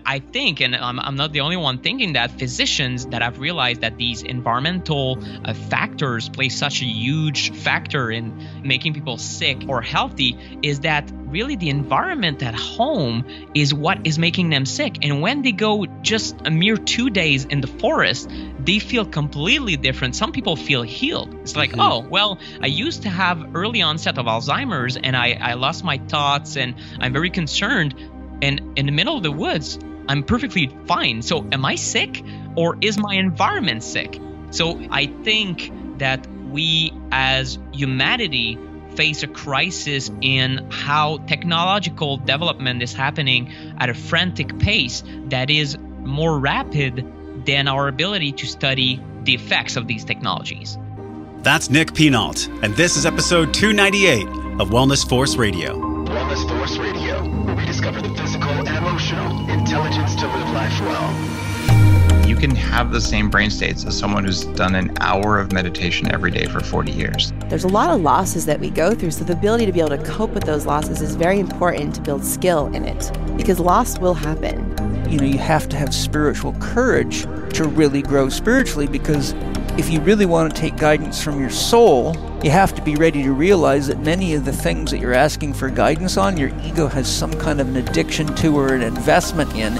I think, and I'm not the only one thinking that, physicians that have realized that these environmental factors play such a huge factor in making people sick or healthy, is that really the environment at home is what is making them sick. And when they go just a mere 2 days in the forest, they feel completely different. Some people feel healed. It's like, oh, well, I used to have early onset of Alzheimer's and I lost my thoughts and I'm very concerned. And in the middle of the woods, I'm perfectly fine. So am I sick or is my environment sick? So I think that we as humanity face a crisis in how technological development is happening at a frantic pace that is more rapid than our ability to study the effects of these technologies. That's Nick Pineault, and this is episode 298 of Wellness Force Radio. Wellness Force Radio, where we discover the physical and emotional intelligence to live life well. You can have the same brain states as someone who's done an hour of meditation every day for 40 years. There's a lot of losses that we go through, so the ability to be able to cope with those losses is very important to build skill in it, because loss will happen. You know, you have to have spiritual courage to really grow spiritually, because if you really want to take guidance from your soul, you have to be ready to realize that many of the things that you're asking for guidance on, your ego has some kind of an addiction to or an investment in.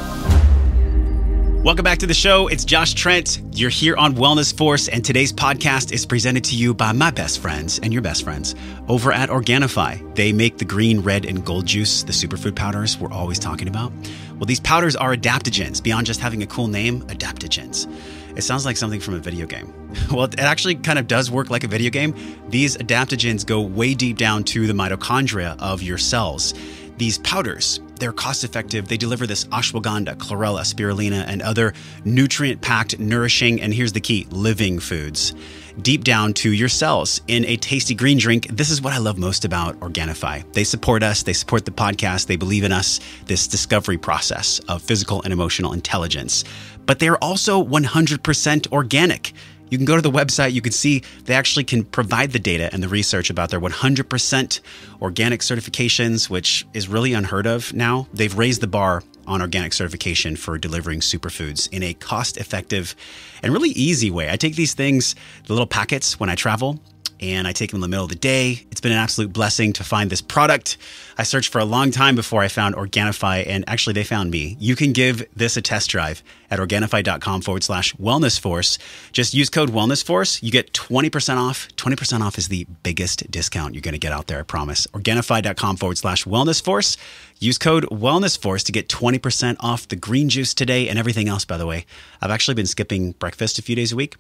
Welcome back to the show. It's Josh Trent. You're here on Wellness Force, and today's podcast is presented to you by my best friends and your best friends over at Organifi. They make the green, red, and gold juice, the superfood powders we're always talking about. Well, these powders are adaptogens. Beyond just having a cool name, adaptogens. It sounds like something from a video game. Well, it actually kind of does work like a video game. These adaptogens go way deep down to the mitochondria of your cells. These powders, they're cost-effective. They deliver this ashwagandha, chlorella, spirulina, and other nutrient-packed, nourishing, and here's the key, living foods, deep down to your cells in a tasty green drink. This is what I love most about Organifi. They support us. They support the podcast. They believe in us, this discovery process of physical and emotional intelligence. But they're also 100% organic. You can go to the website, you can see they actually can provide the data and the research about their 100% organic certifications, which is really unheard of now. They've raised the bar on organic certification for delivering superfoods in a cost-effective and really easy way. I take these things, the little packets, when I travel, and I take them in the middle of the day. It's been an absolute blessing to find this product. I searched for a long time before I found Organifi, and actually they found me. You can give this a test drive at Organifi.com/wellnessforce. Just use code wellnessforce. You get 20% off. 20% off is the biggest discount you're going to get out there, I promise. Organifi.com/wellnessforce. Use code wellnessforce to get 20% off the green juice today and everything else, by the way. I've actually been skipping breakfast a few days a week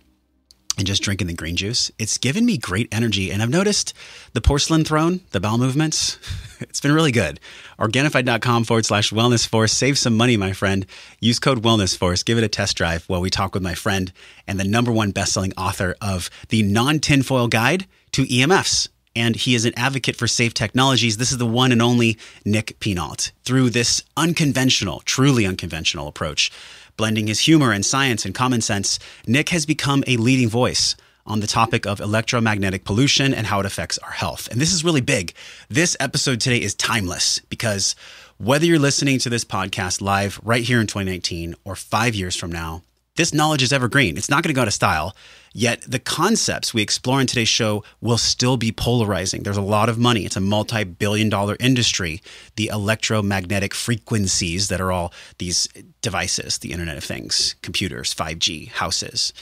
and just drinking the green juice. It's given me great energy. And I've noticed the porcelain throne, the bowel movements, it's been really good. Organifi.com/wellnessforce. Save some money, my friend. Use code wellnessforce. Give it a test drive while we talk with my friend and the #1 best-selling author of the Non-Tinfoil Guide to EMFs. And he is an advocate for safe technologies. This is the one and only Nick Pineault. Through this unconventional, truly unconventional approach, blending his humor and science and common sense, Nick has become a leading voice on the topic of electromagnetic pollution and how it affects our health. And this is really big. This episode today is timeless because whether you're listening to this podcast live right here in 2019 or 5 years from now, this knowledge is evergreen. It's not going to go out of style. Yet the concepts we explore in today's show will still be polarizing. There's a lot of money. It's a multi-billion-dollar industry. The electromagnetic frequencies that are all these devices, the Internet of Things, computers, 5G, houses.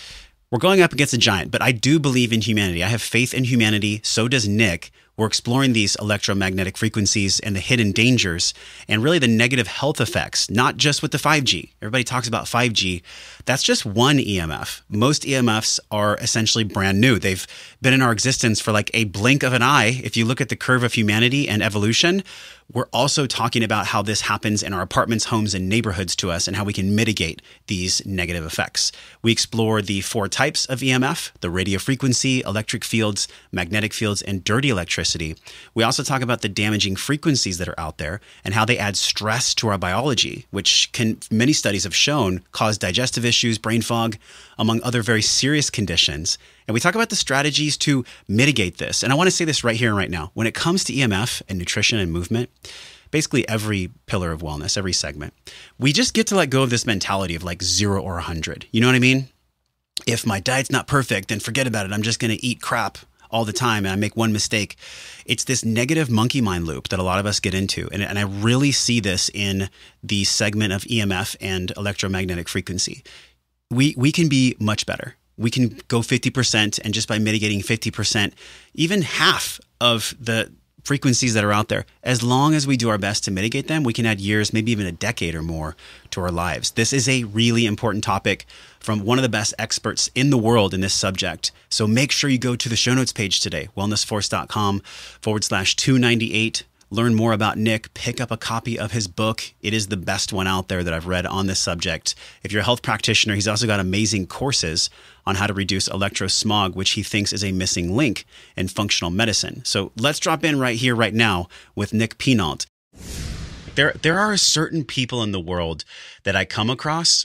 We're going up against a giant, but I do believe in humanity. I have faith in humanity. So does Nick. We're exploring these electromagnetic frequencies and the hidden dangers and really the negative health effects, not just with the 5G. Everybody talks about 5G. That's just one EMF. Most EMFs are essentially brand new. They've been in our existence for like a blink of an eye. If you look at the curve of humanity and evolution, we're also talking about how this happens in our apartments, homes, and neighborhoods to us and how we can mitigate these negative effects. We explore the 4 types of EMF, the radio frequency, electric fields, magnetic fields, and dirty electricity. We also talk about the damaging frequencies that are out there and how they add stress to our biology, which many studies have shown cause digestive issues, brain fog, among other very serious conditions. And we talk about the strategies to mitigate this. And I want to say this right here and right now. When it comes to EMF and nutrition and movement, basically every pillar of wellness, every segment. We just get to let go of this mentality of like 0 or 100. You know what I mean? If my diet's not perfect, then forget about it. I'm just going to eat crap all the time and I make one mistake. It's this negative monkey mind loop that a lot of us get into. And I really see this in the segment of EMF and electromagnetic frequency. We can be much better. We can go 50%, and just by mitigating 50%, even half of the frequencies that are out there, as long as we do our best to mitigate them, we can add years, maybe even a decade or more to our lives. This is a really important topic from one of the best experts in the world in this subject. So make sure you go to the show notes page today, wellnessforce.com/298. Learn more about Nick, pick up a copy of his book. It is the best one out there that I've read on this subject. If you're a health practitioner, he's also got amazing courses on how to reduce electrosmog, which he thinks is a missing link in functional medicine. So let's drop in right here, right now with Nick Pineault. There are certain people in the world that I come across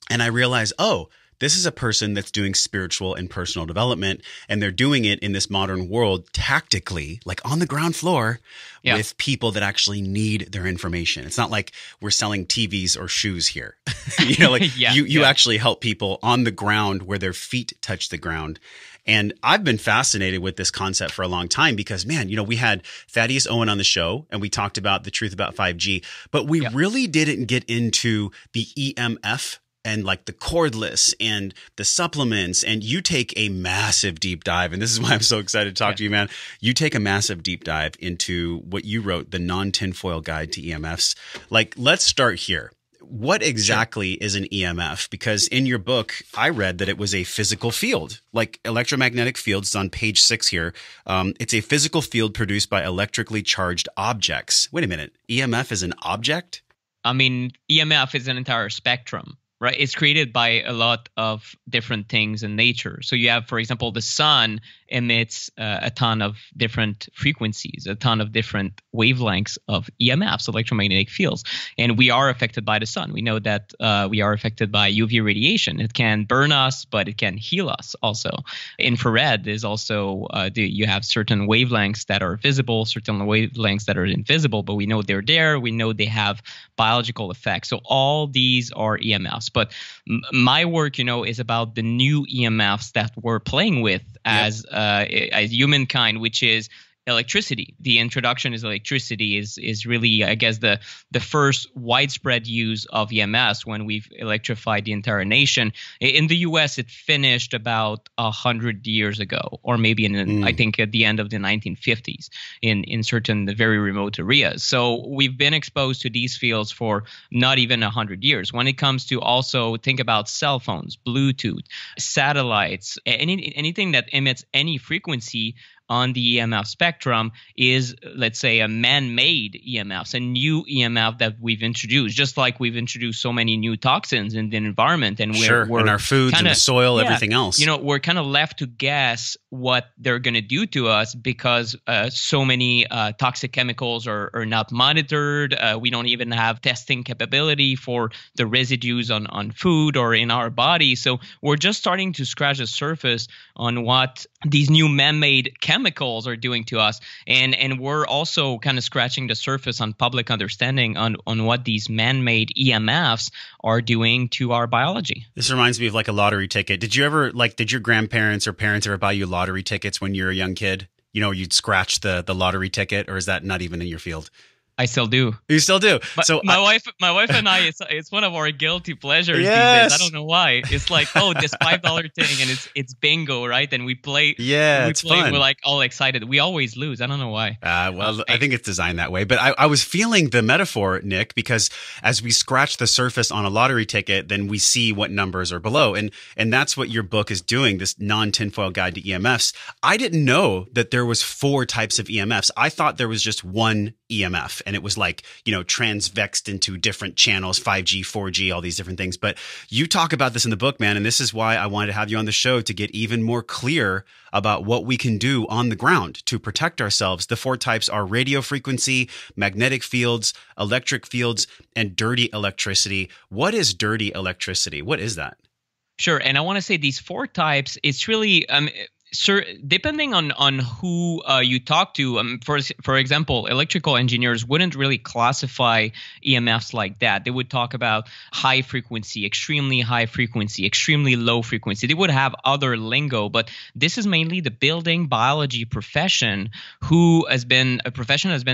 and I realize, oh, this is a person that's doing spiritual and personal development, and they're doing it in this modern world tactically, like on the ground floor with people that actually need their information. It's not like we're selling TVs or shoes here. You know, like you actually help people on the ground where their feet touch the ground. And I've been fascinated with this concept for a long time because, man, you know, we had Thaddeus Owen on the show and we talked about the truth about 5G, but we really didn't get into the EMF and like the cordless and the supplements. And you take a massive deep dive. And this is why I'm so excited to talk to you, man. You take a massive deep dive into what you wrote, the Non-Tinfoil Guide to EMFs. Like, let's start here. What exactly is an EMF? Because in your book, I read that it was a physical field, like electromagnetic fields on page 6 here. It's a physical field produced by electrically charged objects. Wait a minute. EMF is an object? I mean, EMF is an entire spectrum. Right, it's created by a lot of different things in nature. So you have, for example, the sun emits a ton of different frequencies, a ton of different wavelengths of EMFs, electromagnetic fields, and we are affected by the sun. We know that we are affected by UV radiation. It can burn us, but it can heal us also. Infrared is also you have certain wavelengths that are visible, certain wavelengths that are invisible, but we know they're there. We know they have biological effects. So all these are EMFs. But my work, is about the new EMFs that we're playing with as humankind, which is electricity. The introduction is electricity is really, I guess, the first widespread use of EMFs when we've electrified the entire nation. In the U.S., it finished about 100 years ago, or maybe I think at the end of the 1950s in certain very remote areas. So we've been exposed to these fields for not even 100 years. When it comes to also think about cell phones, Bluetooth, satellites, anything that emits any frequency on the EMF spectrum is, let's say, a man-made EMF, a new EMF that we've introduced, just like we've introduced so many new toxins in the environment. And we're in our foods and the soil, everything else. We're kind of left to guess what they're going to do to us because so many toxic chemicals are not monitored. We don't even have testing capability for the residues on food or in our body. So we're just starting to scratch the surface on what these new man-made chemicals are doing to us, and we're also kind of scratching the surface on public understanding on what these man-made EMFs are doing to our biology. This reminds me of like a lottery ticket. Did your grandparents or parents ever buy you lottery tickets when you were a young kid? You'd scratch the lottery ticket, or is that not even in your field? I still do. You still do. So my wife and I, it's one of our guilty pleasures these days. I don't know why. It's like, this $5 thing, and it's bingo, right? And we play. Yeah, it's fun. We're like all excited. We always lose. I don't know why. I think it's designed that way. But I was feeling the metaphor, Nick, because as we scratch the surface on a lottery ticket, then we see what numbers are below, and that's what your book is doing. This Non-Tinfoil Guide to EMFs. I didn't know that there was 4 types of EMFs. I thought there was just one EMF. And it was like, transvexed into different channels, 5G, 4G, all these different things. But you talk about this in the book, man. And this is why I wanted to have you on the show, to get even more clear about what we can do on the ground to protect ourselves. The 4 types are radio frequency, magnetic fields, electric fields, and dirty electricity. What is dirty electricity? What is that? Sure. And I want to say these 4 types, it's really Sir, depending on who you talk to, for example, electrical engineers wouldn't really classify EMFs like that. They would talk about high frequency, extremely low frequency. They would have other lingo, but this is mainly the building biology profession, has been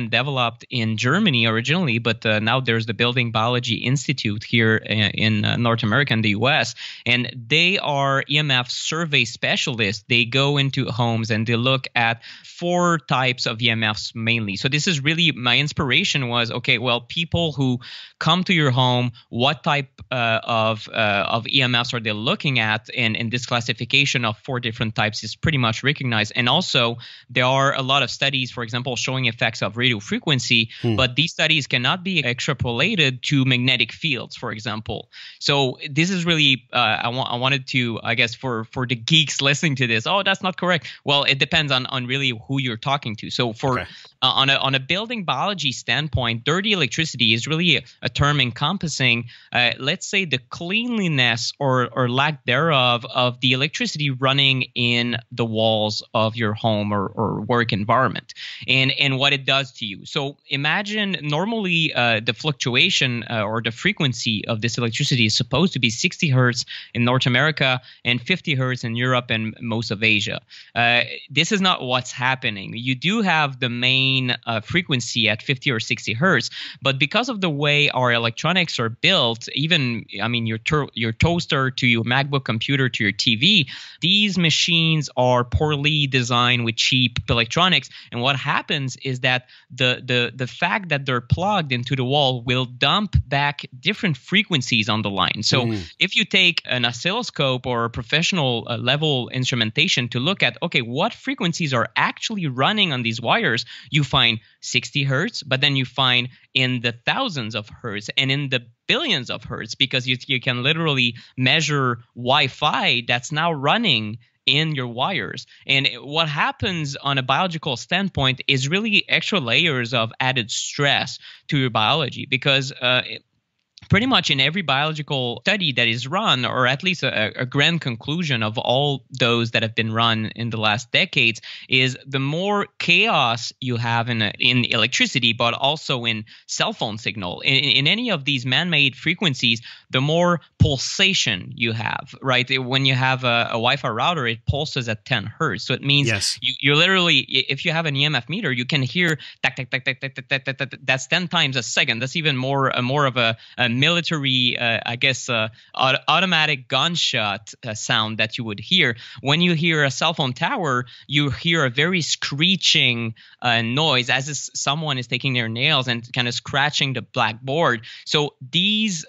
developed in Germany originally, but now there's the Building Biology Institute here in North America and the US, and they are EMF survey specialists. They go into homes and they look at 4 types of EMFs mainly. So this is really my inspiration was, okay, well, people who come to your home, what type of EMFs are they looking at? And in this classification of 4 different types is pretty much recognized. And also there are a lot of studies, for example, showing effects of radio frequency, but these studies cannot be extrapolated to magnetic fields, for example. So this is really, I wanted to, I guess, for the geeks listening to this, oh, that's not correct. Well, it depends on really who you're talking to. So for on a building biology standpoint, dirty electricity is really a term encompassing, let's say, the cleanliness or lack thereof of the electricity running in the walls of your home or work environment, and what it does to you. So imagine normally the fluctuation or the frequency of this electricity is supposed to be 60 hertz in North America and 50 hertz in Europe and most of Asia. This is not what's happening. You do have the main frequency at 50 or 60 hertz, but because of the way our electronics are built, even, I mean, your toaster to your MacBook computer to your TV, these machines are poorly designed with cheap electronics. And what happens is that the fact that they're plugged into the wall will dump back different frequencies on the line. So if you take an oscilloscope or a professional level instrumentation to look at, okay, what frequencies are actually running on these wires, you find 60 hertz, but then you find in the thousands of hertz and in the billions of hertz, because you can literally measure Wi-Fi that's now running in your wires. And what happens on a biological standpoint is really extra layers of added stress to your biology, because pretty much in every biological study that is run, or at least a grand conclusion of all those that have been run in the last decades, is the more chaos you have in electricity, but also in cell phone signal, in any of these man-made frequencies, the more pulsation you have, right? When you have a Wi-Fi router, it pulses at 10 hertz. So it means you literally, if you have an EMF meter, you can hear tack, tack, tack, tack, tack, tack, tack, tack, tack. That's 10 times a second. That's even more of a military, I guess, automatic gunshot sound that you would hear. When you hear a cell phone tower, you hear a very screeching noise, as if someone is taking their nails and kind of scratching the blackboard. So these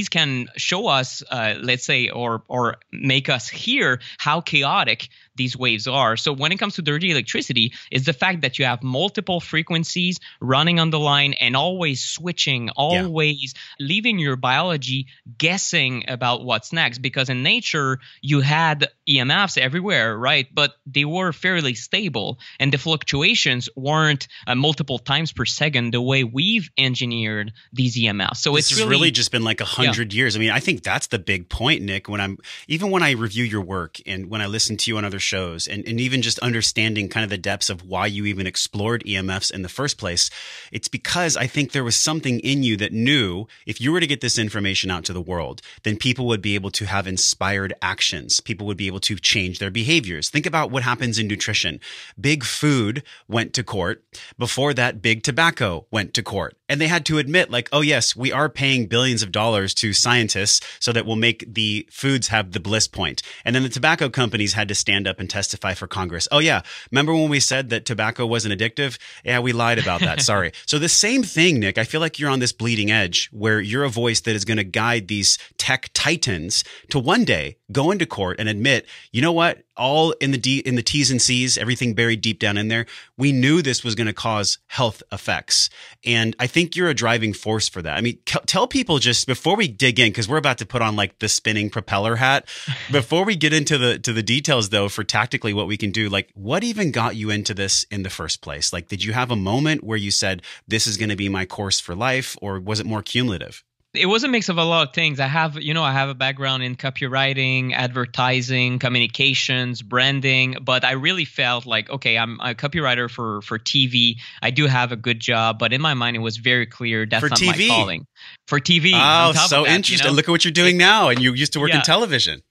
can show us, let's say, or make us hear how chaotic these waves are. So when it comes to dirty electricity, is the fact that you have multiple frequencies running on the line and always switching, always leaving your biology guessing about what's next. Because in nature, you had EMFs everywhere, right? But they were fairly stable, and the fluctuations weren't multiple times per second the way we've engineered these EMFs. So it's really just been like 100 years. I mean, I think that's the big point, Nick. When I review your work and when I listen to you on other shows, and even just understanding kind of the depths of why you even explored EMFs in the first place, it's because I think there was something in you that knew if you were to get this information out to the world, then people would be able to have inspired actions. People would be able to change their behaviors. Think about what happens in nutrition. Big food went to court. Before that, big tobacco went to court. And they had to admit, like, oh, yes, we are paying billions of dollars to scientists so that we'll make the foods have the bliss point. And then the tobacco companies had to stand up and testify for Congress. Oh, yeah. Remember when we said that tobacco wasn't addictive? Yeah, we lied about that. Sorry. So the same thing, Nick, I feel like you're on this bleeding edge where you're a voice that is going to guide these tech titans to one day go into court and admit, you know what? All in the T's and C's, everything buried deep down in there. We knew this was going to cause health effects. And I think you're a driving force for that. I mean, tell people just before we dig in, because we're about to put on like the spinning propeller hat. Before we get into the details, though, for tactically what we can do, like what even got you into this in the first place? Like, did you have a moment where you said, this is going to be my course for life, or was it more cumulative? It was a mix of a lot of things. I have a background in copywriting, advertising, communications, branding, but I really felt like, okay, I'm a copywriter for TV. I do have a good job, but in my mind, it was very clear that's For not TV. my calling. For TV. Oh, so interesting. Look at what you're doing now. And you used to work in television.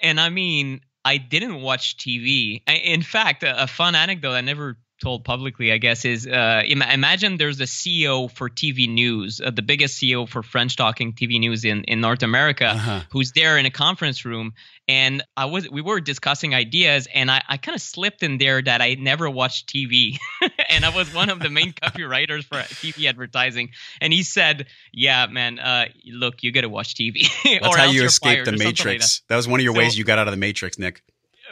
And I mean, I didn't watch TV. In fact, a fun anecdote I never told publicly, I guess, is imagine there's a CEO for TV news, the biggest CEO for French talking TV news in North America, who's there in a conference room. And we were discussing ideas, and I kind of slipped in there that I never watched TV. And I was one of the main copywriters for TV advertising. And he said, yeah, man, look, you got to watch TV. That's how you escaped the Matrix. That was one of your ways you got out of the Matrix, Nick.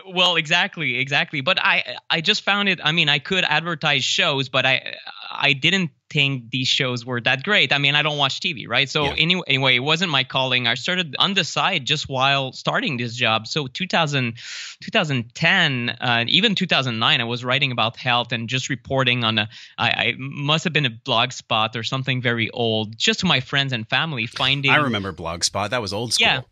Well, exactly. But I just found it. I mean, I could advertise shows, but I didn't think these shows were that great. I mean, I don't watch TV, right? So anyway, it wasn't my calling. I started on the side just while starting this job. So 2010, even 2009, I was writing about health and just reporting on I must have been a blog spot or something very old, just to my friends and family, finding. I remember Blogspot. That was old school. Yeah.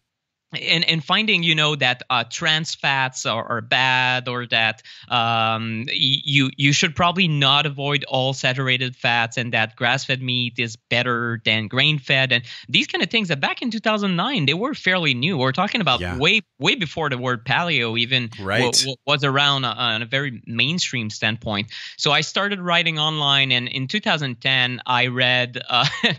And finding, that trans fats are bad, or that you should probably not avoid all saturated fats, and that grass-fed meat is better than grain-fed, and these kind of things that back in 2009 they were fairly new. We're talking about way before the word paleo even was around on a very mainstream standpoint. So I started writing online, and in 2010 I read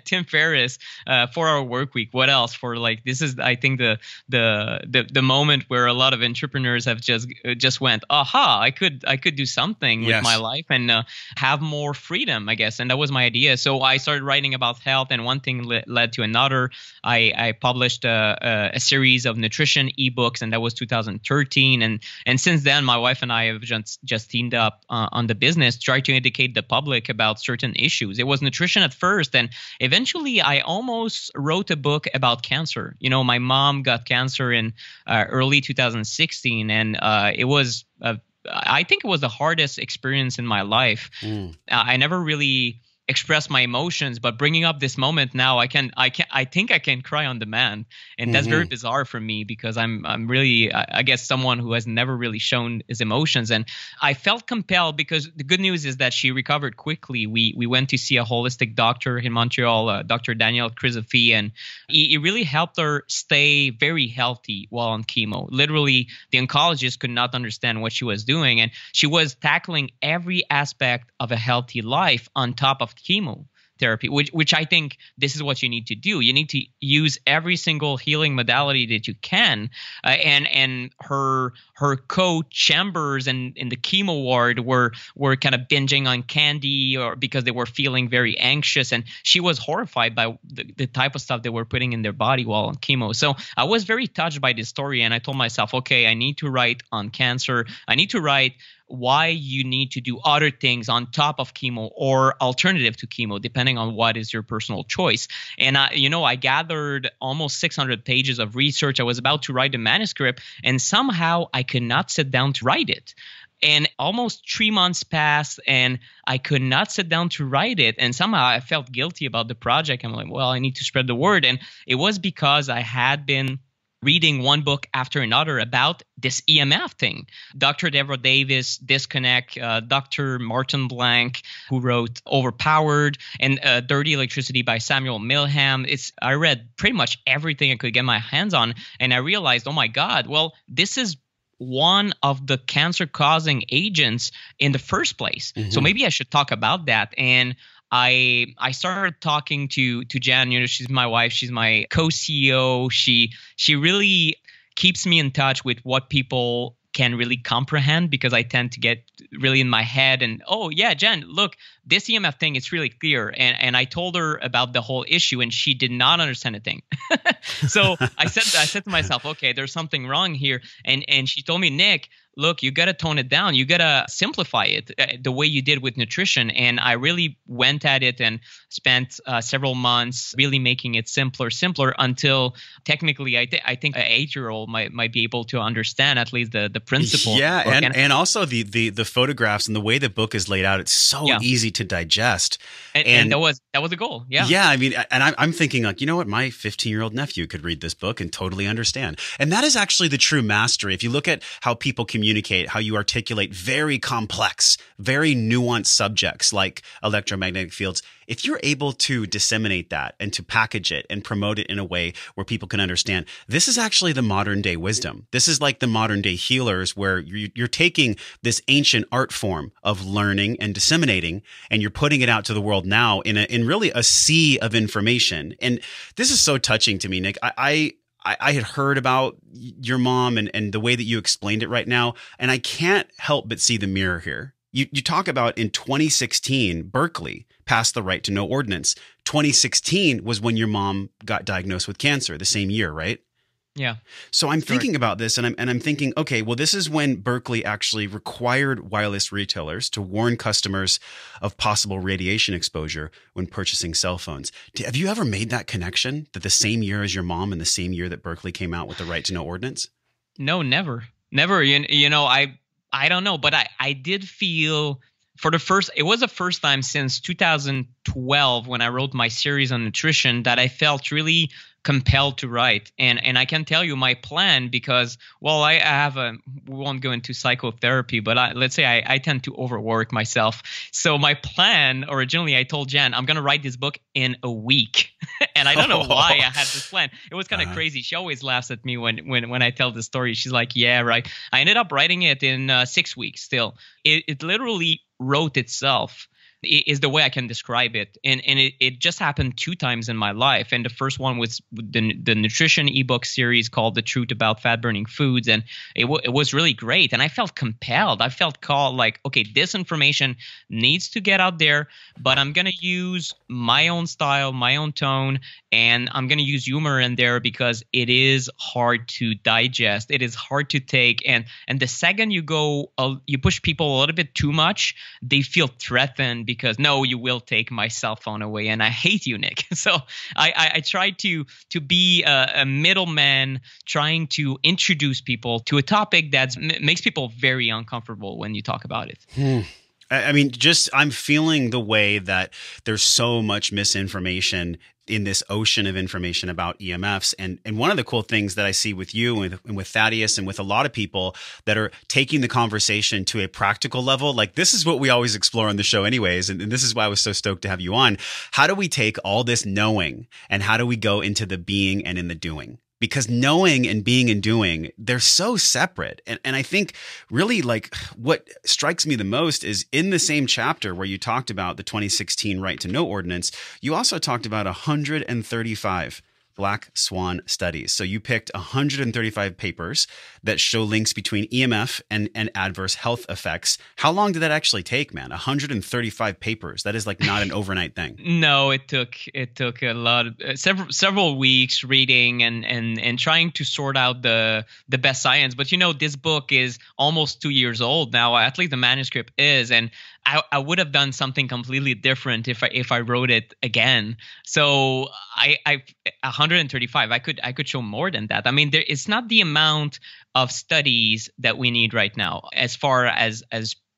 Tim Ferriss' 4-Hour Workweek. What else? This is, I think, the moment where a lot of entrepreneurs have just went, aha, I could do something with my life and have more freedom, I guess. And that was my idea. So I started writing about health, and one thing led to another. I published a series of nutrition ebooks, and that was 2013. And since then, my wife and I have just teamed up on the business, try to educate the public about certain issues. It was nutrition at first, and eventually I almost wrote a book about cancer. My mom got cancer in early 2016, and it was I think it was the hardest experience in my life. I never really express my emotions, but bringing up this moment now, I think I can cry on demand, and that's very bizarre for me because I'm really, I guess, someone who has never really shown his emotions, and I felt compelled because the good news is that she recovered quickly. We went to see a holistic doctor in Montreal, Dr. Daniel Chrysofi, and he really helped her stay very healthy while on chemo. Literally, the oncologist could not understand what she was doing, and she was tackling every aspect of a healthy life on top of chemotherapy, which I think this is what you need to do. You need to use every single healing modality that you can. And her co-chambers and in the chemo ward were kind of binging on candy, or because they were feeling very anxious, and she was horrified by the type of stuff they were putting in their body while on chemo. So I was very touched by this story, and I told myself, okay, I need to write on cancer. I need to write why you need to do other things on top of chemo or alternative to chemo, depending on what is your personal choice. And I gathered almost 600 pages of research. I was about to write the manuscript, and somehow I could not sit down to write it. And almost 3 months passed, and I could not sit down to write it. And somehow I felt guilty about the project. I'm like, well, I need to spread the word. And it was because I had been reading one book after another about this EMF thing. Dr. Deborah Davis, Disconnect, Dr. Martin Blank, who wrote Overpowered, and Dirty Electricity by Samuel Milham. I read pretty much everything I could get my hands on, and I realized, oh my God, well, this is one of the cancer-causing agents in the first place. So maybe I should talk about that. And I started talking to Jan. She's my wife. She's my co-CEO. She really keeps me in touch with what people can really comprehend, because I tend to get really in my head and, oh yeah, Jen, look, this EMF thing is really clear. And I told her about the whole issue, and she did not understand a thing. So I said to myself, okay, there's something wrong here. And she told me, Nick, look, you got to tone it down. You got to simplify it the way you did with nutrition. And I really went at it and spent several months really making it simpler until technically I think an 8-year-old might be able to understand at least the principle. Yeah, and also the photographs and the way the book is laid out, it's so easy to digest. And that was the goal. Yeah. Yeah, I mean, and I'm thinking like, you know what, my 15-year-old nephew could read this book and totally understand. And that is actually the true mastery. If you look at how people communicate, how you articulate very complex, very nuanced subjects like electromagnetic fields, if you're able to disseminate that and to package it and promote it in a way where people can understand, this is actually the modern day wisdom. This is like the modern day healers, where you're taking this ancient art form of learning and disseminating, and you're putting it out to the world now in really a sea of information. And this is so touching to me, Nick. I had heard about your mom and the way that you explained it right now, and I can't help but see the mirror here. You talk about in 2016, Berkeley passed the right to know ordinance. 2016 was when your mom got diagnosed with cancer, the same year, right? Yeah. So I'm thinking about this, and I'm thinking, okay, well, this is when Berkeley actually required wireless retailers to warn customers of possible radiation exposure when purchasing cell phones. Have you ever made that connection, that the same year as your mom and the same year that Berkeley came out with the right to know ordinance? No, never. You know, I don't know, but I did feel it was the first time since 2012 when I wrote my series on nutrition that I felt really compelled to write. And I can tell you my plan, because, well, we won't go into psychotherapy, but let's say I tend to overwork myself. So my plan, originally I told Jan, I'm going to write this book in a week. And I don't know why I had this plan. It was kind of crazy. She always laughs at me when I tell the story. She's like, yeah, right. I ended up writing it in 6 weeks still. It literally wrote itself, is the way I can describe it. And it just happened 2 times in my life. And the first one was the nutrition ebook series called The Truth About Fat Burning Foods. And it was really great. And I felt compelled. I felt called, like, okay, this information needs to get out there, but I'm going to use my own style, my own tone, and I'm going to use humor in there because it is hard to digest. It is hard to take. And the second you push people a little bit too much, they feel threatened because, no, you will take my cell phone away, and I hate you, Nick. So I try to be a middleman, trying to introduce people to a topic that makes people very uncomfortable when you talk about it. I mean, I'm feeling the way that there's so much misinformation in this ocean of information about EMFs. And one of the cool things that I see with you and with Thaddeus and with a lot of people that are taking the conversation to a practical level, like this is what we always explore on the show anyways. And this is why I was so stoked to have you on. How do we take all this knowing and how do we go into the being and in the doing? Because knowing and being and doing, they're so separate. And I think really, like, what strikes me the most is in the same chapter where you talked about the 2016 right to know ordinance, you also talked about 135 black swan studies. So you picked 135 papers that show links between EMF and adverse health effects. How long did that actually take, man? 135 papers. That is like not an overnight thing. No, it took a lot of several weeks reading and trying to sort out the best science. But this book is almost 2 years old now. At least the manuscript is, and I would have done something completely different if I wrote it again. So I 135. I could show more than that. I mean, it's not the amount of studies that we need right now as far as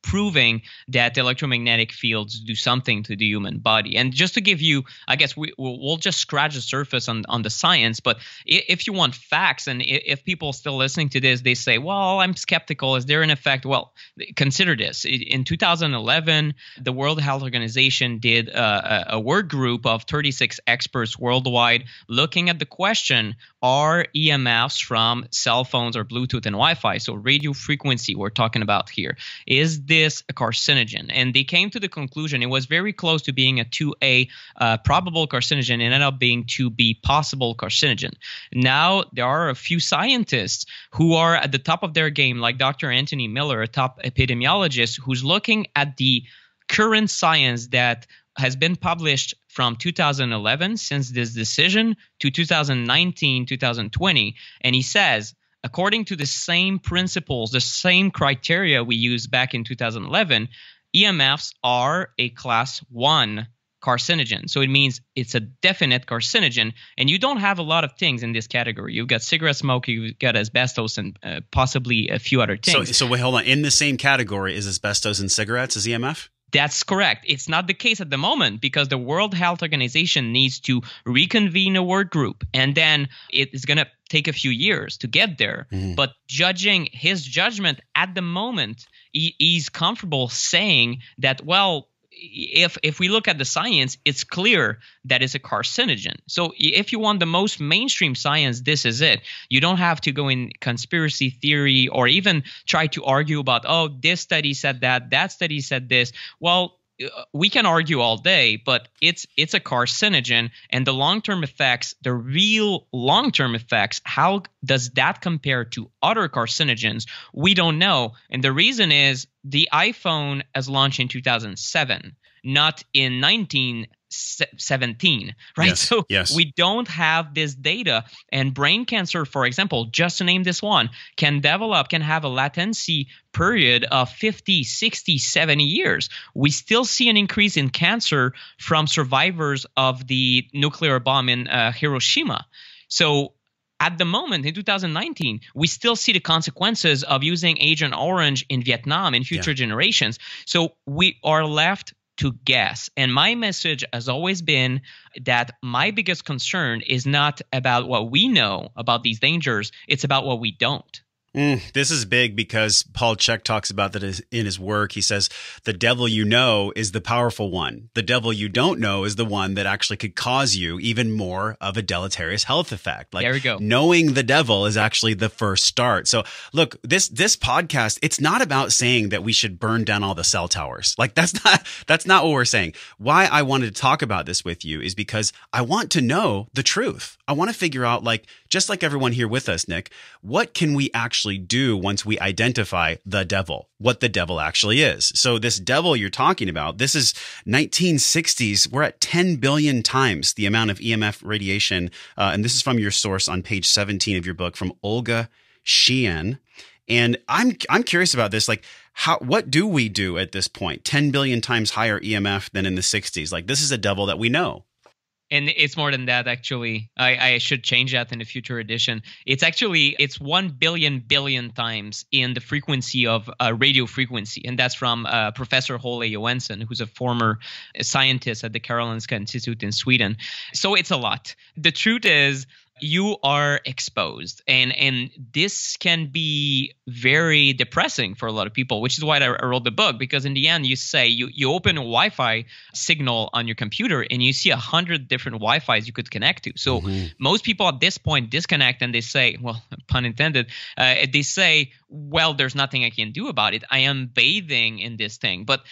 proving that electromagnetic fields do something to the human body. And just to give you, I guess we'll just scratch the surface on the science, but if you want facts, and if people still listening to this, they say, well, I'm skeptical, is there an effect? Well, consider this. In 2011, the World Health Organization did a work group of 36 experts worldwide looking at the question, are EMFs from cell phones or Bluetooth and Wi-Fi, so radio frequency we're talking about here, is this a carcinogen? And they came to the conclusion it was very close to being a 2A probable carcinogen and ended up being 2B possible carcinogen. Now, there are a few scientists who are at the top of their game, like Dr. Anthony Miller, a top epidemiologist, who's looking at the current science that has been published from 2011 since this decision to 2019, 2020. And he says, according to the same principles, the same criteria we used back in 2011, EMFs are a class 1 carcinogen. So it means it's a definite carcinogen, and you don't have a lot of things in this category. You've got cigarette smoke, you've got asbestos, and possibly a few other things. So wait, hold on. In the same category is asbestos and cigarettes as EMF? That's correct. It's not the case at the moment because the World Health Organization needs to reconvene a work group, and then it is going to take a few years to get there. But judging his judgment at the moment, he's comfortable saying that, well, if we look at the science, it's clear that it's a carcinogen. So if you want the most mainstream science, this is it. You don't have to go in conspiracy theory or even try to argue about, oh, this study said that study said this. Well, we can argue all day, but it's a carcinogen, and the long-term effects, the real long-term effects, how does that compare to other carcinogens? We don't know. And the reason is the iPhone was launched in 2007, not in 1917, right? Yes, So yes. we don't have this data. And brain cancer, for example, just to name this one, can have a latency period of 50, 60, 70 years. We still see an increase in cancer from survivors of the nuclear bomb in Hiroshima. So at the moment, in 2019, we still see the consequences of using Agent Orange in Vietnam in future generations. So we are left to guess. And my message has always been that my biggest concern is not about what we know about these dangers, it's about what we don't. This is big because Paul Chek talks about that in his work. He says, the devil you know is the powerful one. The devil you don't know is the one that actually could cause you even more of a deleterious health effect. Like, there we go. Knowing the devil is actually the first start. So look, this podcast, it's not about saying that we should burn down all the cell towers. Like that's not what we're saying. Why I wanted to talk about this with you is because I want to know the truth. I want to figure out, like, just like everyone here with us, Nick, what can we actually do once we identify the devil, what the devil actually is? So this devil you're talking about, this is 1960s. We're at 10 billion times the amount of EMF radiation. And this is from your source on page 17 of your book from Olga Sheehan. And I'm curious about this. Like, what do we do at this point? 10 billion times higher EMF than in the 60s. Like, this is a devil that we know. And it's more than that, actually. I should change that in a future edition. It's 1 billion times in the frequency of radio frequency. And that's from Professor Ole Johansson, who's a former scientist at the Karolinska Institute in Sweden. So it's a lot. The truth is, you are exposed, and this can be very depressing for a lot of people, which is why I wrote the book, because in the end you say you open a Wi-Fi signal on your computer and you see 100 different Wi-Fis you could connect to. So most people at this point disconnect and they say, well, pun intended, they say, well, there's nothing I can do about it. I am bathing in this thing. But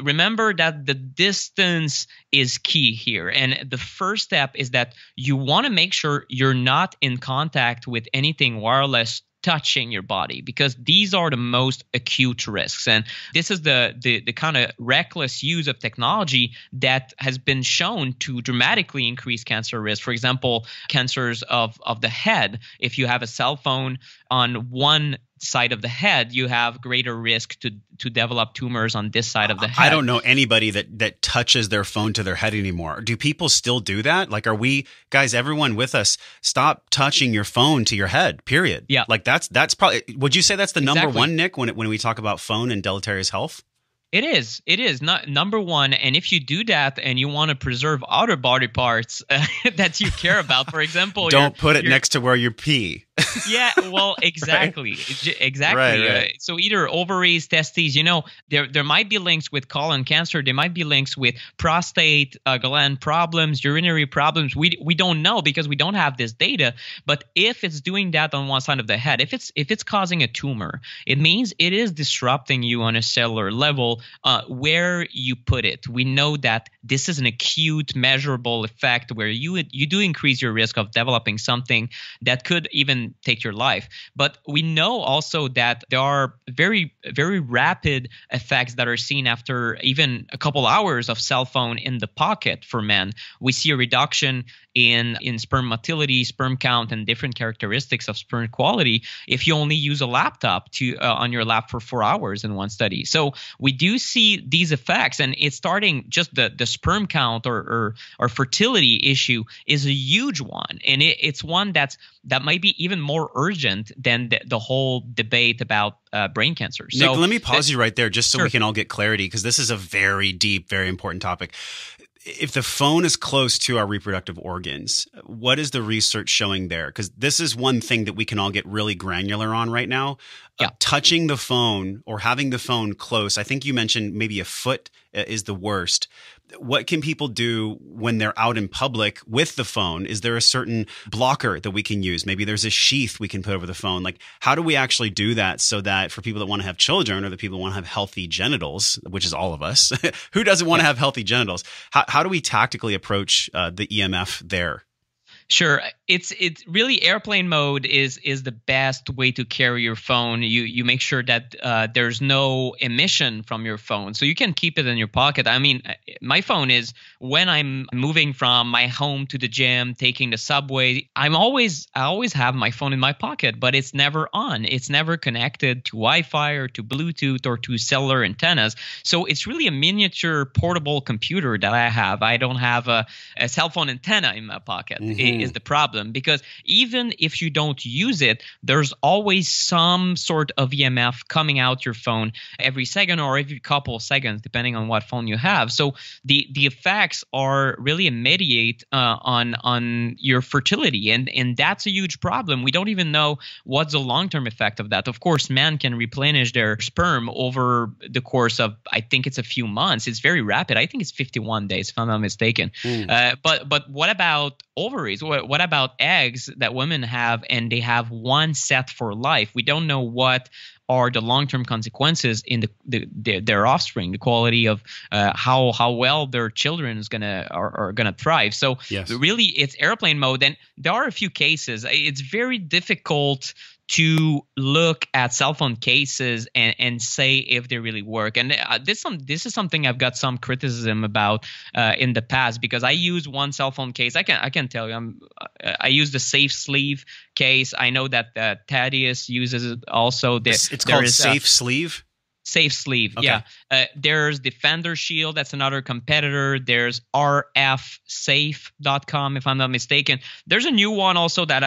remember that the distance is key here. And the first step is that you want to make sure you're not in contact with anything wireless touching your body, because these are the most acute risks. And this is the kind of reckless use of technology that has been shown to dramatically increase cancer risk. For example, cancers of the head. If you have a cell phone on one side of the head, you have greater risk to develop tumors on this side of the head. I don't know anybody that touches their phone to their head anymore. Do people still do that? Like, are we, guys, everyone with us, stop touching your phone to your head, period. Yeah. Like that's probably, would you say that's the number Exactly. one, Nick, when we talk about phone and deleterious health? It is not number one. And if you do that and you want to preserve other body parts that you care about, for example, don't put it next to where you pee. Yeah, well, exactly. Exactly. Right. So either ovaries, testes, there might be links with colon cancer. There might be links with prostate gland problems, urinary problems. We don't know because we don't have this data. But if it's doing that on one side of the head, if it's causing a tumor, it means it is disrupting you on a cellular level where you put it. We know that this is an acute measurable effect where you do increase your risk of developing something that could even take your life. But we know also that there are very, very rapid effects that are seen after even a couple hours of cell phone in the pocket for men. We see a reduction in sperm motility, sperm count, and different characteristics of sperm quality if you only use a laptop to on your lap for 4 hours in one study. So we do see these effects, and it's starting just the sperm count or fertility issue is a huge one, and it's one that might be even more urgent than the whole debate about brain cancer. Nick, So let me pause you right there just so Sure. we can all get clarity, because this is a very deep, very important topic. If the phone is close to our reproductive organs, what is the research showing there? Because this is one thing that we can all get really granular on right now. Yeah. Touching the phone or having the phone close, I think you mentioned maybe a foot is the worst. What can people do when they're out in public with the phone? Is there a certain blocker that we can use? Maybe there's a sheath we can put over the phone. Like, how do we actually do that so that for people that want to have children or the people that want to have healthy genitals, which is all of us, who doesn't want to have healthy genitals? How do we tactically approach the EMF there? Sure. It's really airplane mode is the best way to carry your phone. You make sure that there's no emission from your phone, so you can keep it in your pocket. I mean, my phone is when I'm moving from my home to the gym, taking the subway. I always have my phone in my pocket, but it's never on. It's never connected to Wi-Fi or to Bluetooth or to cellular antennas. So it's really a miniature portable computer that I have. I don't have a cell phone antenna in my pocket. Is the problem, because even if you don't use it, there's always some sort of EMF coming out your phone every second or every couple of seconds, depending on what phone you have. So the effects are really immediate on your fertility, and that's a huge problem. We don't even know what's the long-term effect of that. Of course, men can replenish their sperm over the course of, I think it's a few months. It's very rapid. I think it's 51 days, if I'm not mistaken. But what about ovaries? What about eggs that women have, and they have one set for life? We don't know what are the long-term consequences in their offspring, the quality of how well their children are gonna thrive. So really, it's airplane mode, and there are a few cases. It's very difficult to look at cell phone cases and say if they really work. And this is something I've got some criticism about in the past, because I use one cell phone case. I can tell you, I use the Safe Sleeve case. I know that Thaddeus uses it also. It's called Safe Sleeve? Safe Sleeve, okay. Yeah. There's Defender Shield. That's another competitor. There's rfsafe.com, if I'm not mistaken. There's a new one also that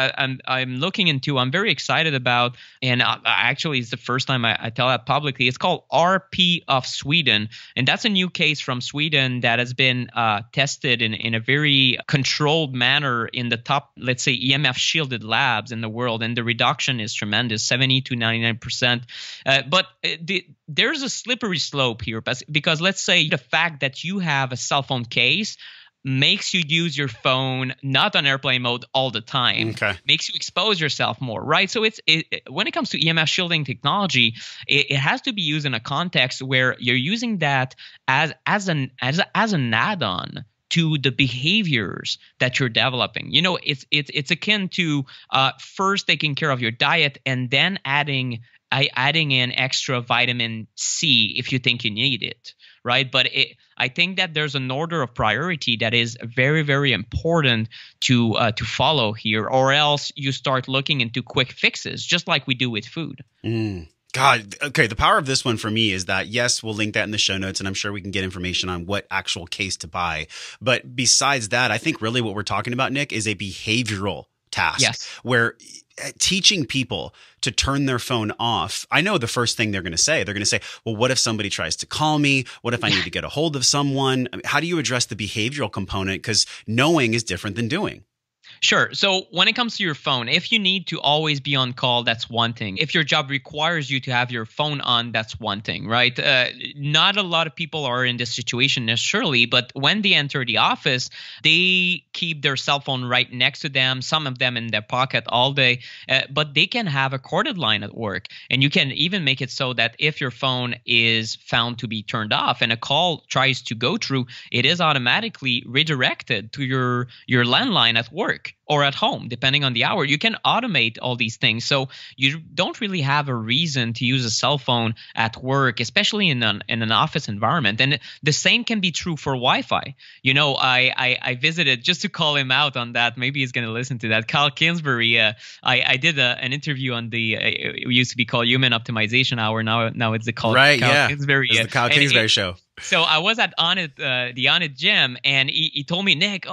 I'm looking into. I'm very excited about, and actually it's the first time I tell that publicly. It's called RP of Sweden, and that's a new case from Sweden that has been tested in a very controlled manner in the top, let's say, EMF shielded labs in the world, and the reduction is tremendous, 70 to 99%. But there's a slippery slope here, because let's say the fact that you have a cell phone case makes you use your phone not on airplane mode all the time. Okay. Makes you expose yourself more, right? So when it comes to EMF shielding technology, it has to be used in a context where you're using that as an add-on to the behaviors that you're developing. You know, it's akin to first taking care of your diet and then adding in extra vitamin C if you think you need it, right? But I think that there's an order of priority that is very, very important to follow here, or else you start looking into quick fixes, just like we do with food. God, okay. The power of this one for me is that, yes, we'll link that in the show notes, and I'm sure we can get information on what actual case to buy. But besides that, I think really what we're talking about, Nick, is a behavioral task where teaching people to turn their phone off. I know the first thing they're going to say, well, what if somebody tries to call me? What if I need to get a hold of someone? I mean, how do you address the behavioral component? Because knowing is different than doing. Sure. So when it comes to your phone, if you need to always be on call, that's one thing. If your job requires you to have your phone on, that's one thing, right? Not a lot of people are in this situation necessarily, but when they enter the office, they keep their cell phone right next to them, some of them in their pocket all day, but they can have a corded line at work. And you can even make it so that if your phone is found to be turned off and a call tries to go through, it is automatically redirected to your landline at work. work or at home, depending on the hour. You can automate all these things. So you don't really have a reason to use a cell phone at work, especially in an office environment. And the same can be true for Wi-Fi. You know, I visited, just to call him out on that, maybe he's going to listen to that, Kyle Kingsbury. I did an interview on it used to be called Human Optimization Hour. Now it's the Kyle Kingsbury. It's the Kyle Kingsbury show. So I was at the On It gym, and he told me, Nick,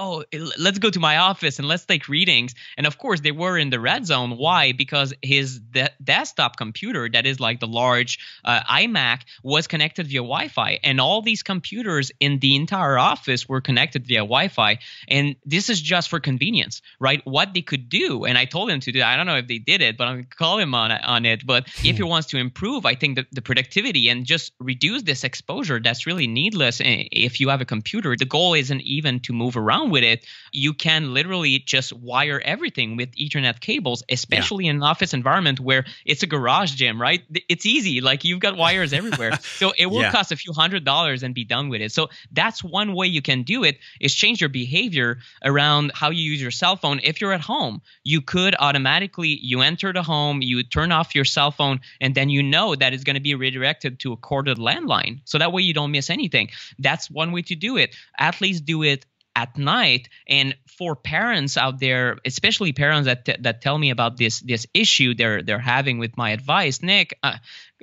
let's go to my office and let's take readings. And of course, they were in the red zone. Why? Because his desktop computer, that is like the large iMac, was connected via Wi-Fi. And all these computers in the entire office were connected via Wi-Fi. And this is just for convenience, right? What they could do, and I told him to do, I don't know if they did it, but I'm going to call him on it. But if he wants to improve, I think the productivity and just reduce this exposure, that's really needless. If you have a computer, the goal isn't even to move around with it. You can literally just wire everything with Ethernet cables, especially in an office environment where it's a garage gym, right? It's easy. Like, you've got wires everywhere. So it will cost a few $100s and be done with it. So that's one way you can do it, is change your behavior around how you use your cell phone. If you're at home, you could automatically, you enter the home, you turn off your cell phone, and then you know that it's going to be redirected to a corded landline. So that way you don't miss anything. That's one way to do it. At least do it at night. And for parents out there, especially parents that tell me about this issue they're having with my advice, Nick,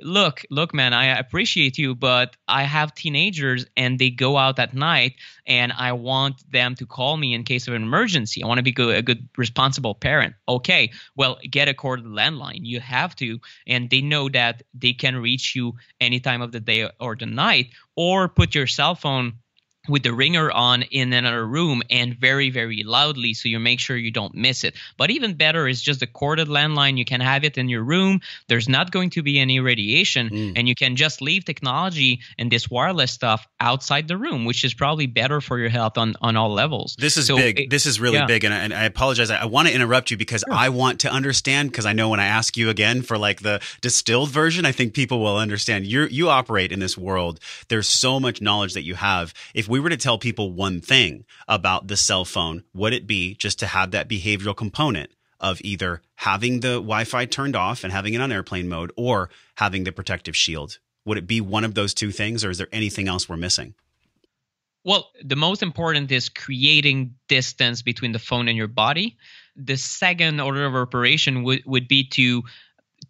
look, man, I appreciate you, but I have teenagers and they go out at night, and I want them to call me in case of an emergency. I want to be a good, responsible parent. Okay, well, get a corded landline. You have to, and they know that they can reach you any time of the day or the night, or put your cell phone with the ringer on in another room and very, very loudly, so you make sure you don't miss it. But even better is just a corded landline. You can have it in your room. There's not going to be any radiation, and you can just leave technology and this wireless stuff outside the room, which is probably better for your health on all levels. This is big. This is really big, and I apologize. I want to interrupt you because I want to understand, because I know when I ask you again for like the distilled version, I think people will understand. You operate in this world. There's so much knowledge that you have. If we were to tell people one thing about the cell phone, would it be just to have that behavioral component of either having the Wi-Fi turned off and having it on airplane mode, or having the protective shield? Would it be one of those two things, or is there anything else we're missing? Well, the most important is creating distance between the phone and your body. The second order of operation would be to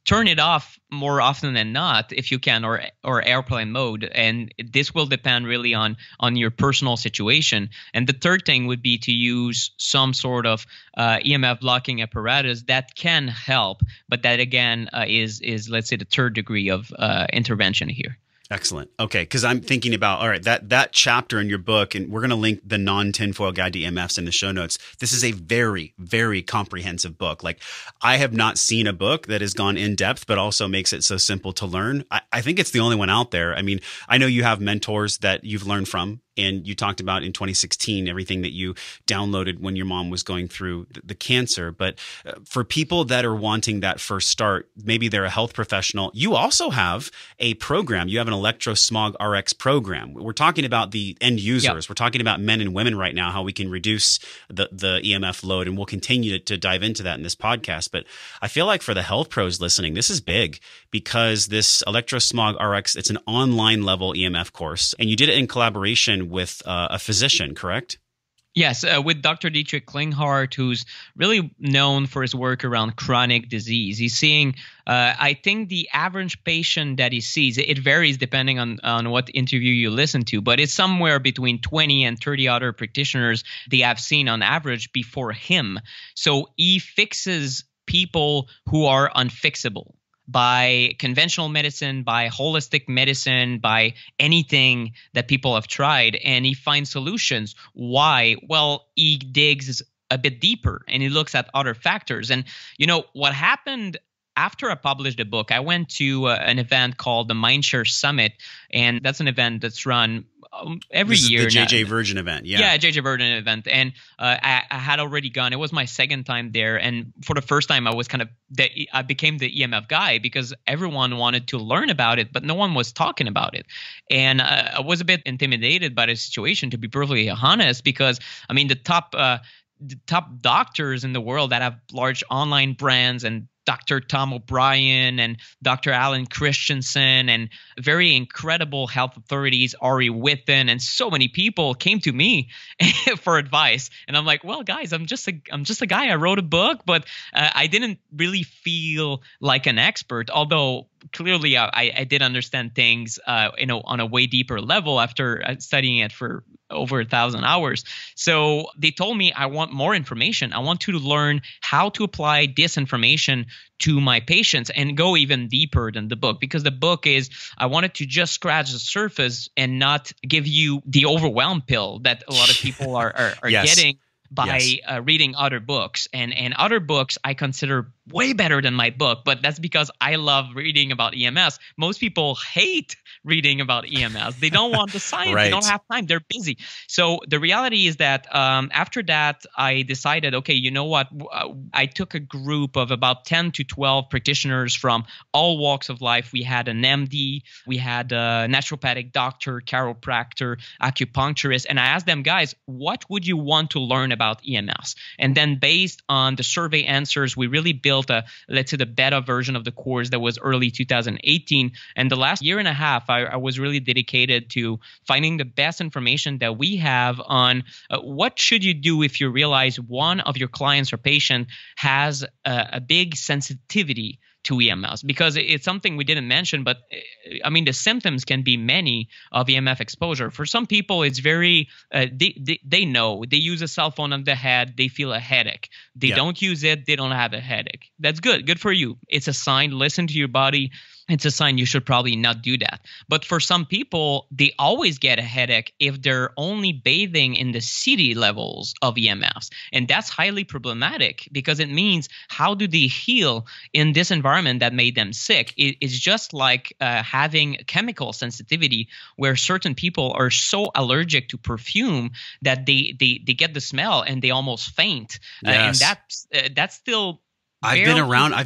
turn it off more often than not, if you can, or airplane mode. And this will depend really on your personal situation. And the third thing would be to use some sort of EMF blocking apparatus that can help. But that, again, is let's say, the third degree of intervention here. Excellent. Okay, because I'm thinking about, all right, that chapter in your book, and we're going to link the Non-Tinfoil Guide to EMFs in the show notes. This is a very, very comprehensive book. Like, I have not seen a book that has gone in depth, but also makes it so simple to learn. I think it's the only one out there. I mean, I know you have mentors that you've learned from, and you talked about in 2016 everything that you downloaded when your mom was going through the cancer. But for people that are wanting that first start, maybe they're a health professional, you also have a program. You have an electrosmog RX program. We're talking about the end users. Yep. We're talking about men and women right now, how we can reduce the EMF load, and we'll continue to dive into that in this podcast. But I feel like for the health pros listening, this is big, because this electrosmog RX, it's an online level EMF course, and you did it in collaboration with a physician, correct? Yes, with Dr. Dietrich Klinghardt, who's really known for his work around chronic disease. He's seeing, I think the average patient that he sees, it varies depending on what interview you listen to, but it's somewhere between 20 and 30 other practitioners they have seen on average before him. So he fixes people who are unfixable by conventional medicine, by holistic medicine, by anything that people have tried, and he finds solutions. Why? Well, he digs a bit deeper and he looks at other factors. And you know what happened after I published the book? I went to an event called the Mindshare Summit, and that's an event that's run every year. The JJ Virgin event, yeah, JJ Virgin event, and I had already gone. It was my second time there, and for the first time, I was I became the EMF guy, because everyone wanted to learn about it, but no one was talking about it, and I was a bit intimidated by the situation, to be perfectly honest, because I mean the top the top doctors in the world that have large online brands, and Dr. Tom O'Brien and Dr. Alan Christensen and very incredible health authorities, Ari Whitten, and so many people came to me for advice. And I'm like, well, guys, I'm just a guy. I wrote a book, but I didn't really feel like an expert, although clearly I did understand things on a way deeper level after studying it for over 1,000 hours. So they told me, I want more information. I want you to learn how to apply this information to my patients and go even deeper than the book, because the book is, I wanted to just scratch the surface and not give you the overwhelm pill that a lot of people are Yes. getting by reading other books. And other books I consider way better than my book, but that's because I love reading about EMS. Most people hate reading about EMS. They don't want the science. Right. They don't have time. They're busy. So the reality is that after that, I decided, okay, you know what? I took a group of about 10 to 12 practitioners from all walks of life. We had an MD, we had a naturopathic doctor, chiropractor, acupuncturist, and I asked them, guys, what would you want to learn about EMS? And then based on the survey answers, we really built the beta version of the course that was early 2018. And the last year and a half, I was really dedicated to finding the best information that we have on what should you do if you realize one of your clients or patient has a big sensitivity to EMFs, because it's something we didn't mention, but I mean, the symptoms can be many of EMF exposure. For some people, it's very, they know, they use a cell phone on the head, they feel a headache. They don't use it, they don't have a headache. That's good. Good for you. It's a sign. Listen to your body. It's a sign you should probably not do that. But for some people, they always get a headache if they're only bathing in the city levels of EMFs. And that's highly problematic, because it means, how do they heal in this environment that made them sick? It's just like having chemical sensitivity, where certain people are so allergic to perfume that they get the smell and they almost faint. Yes. And that's still... I've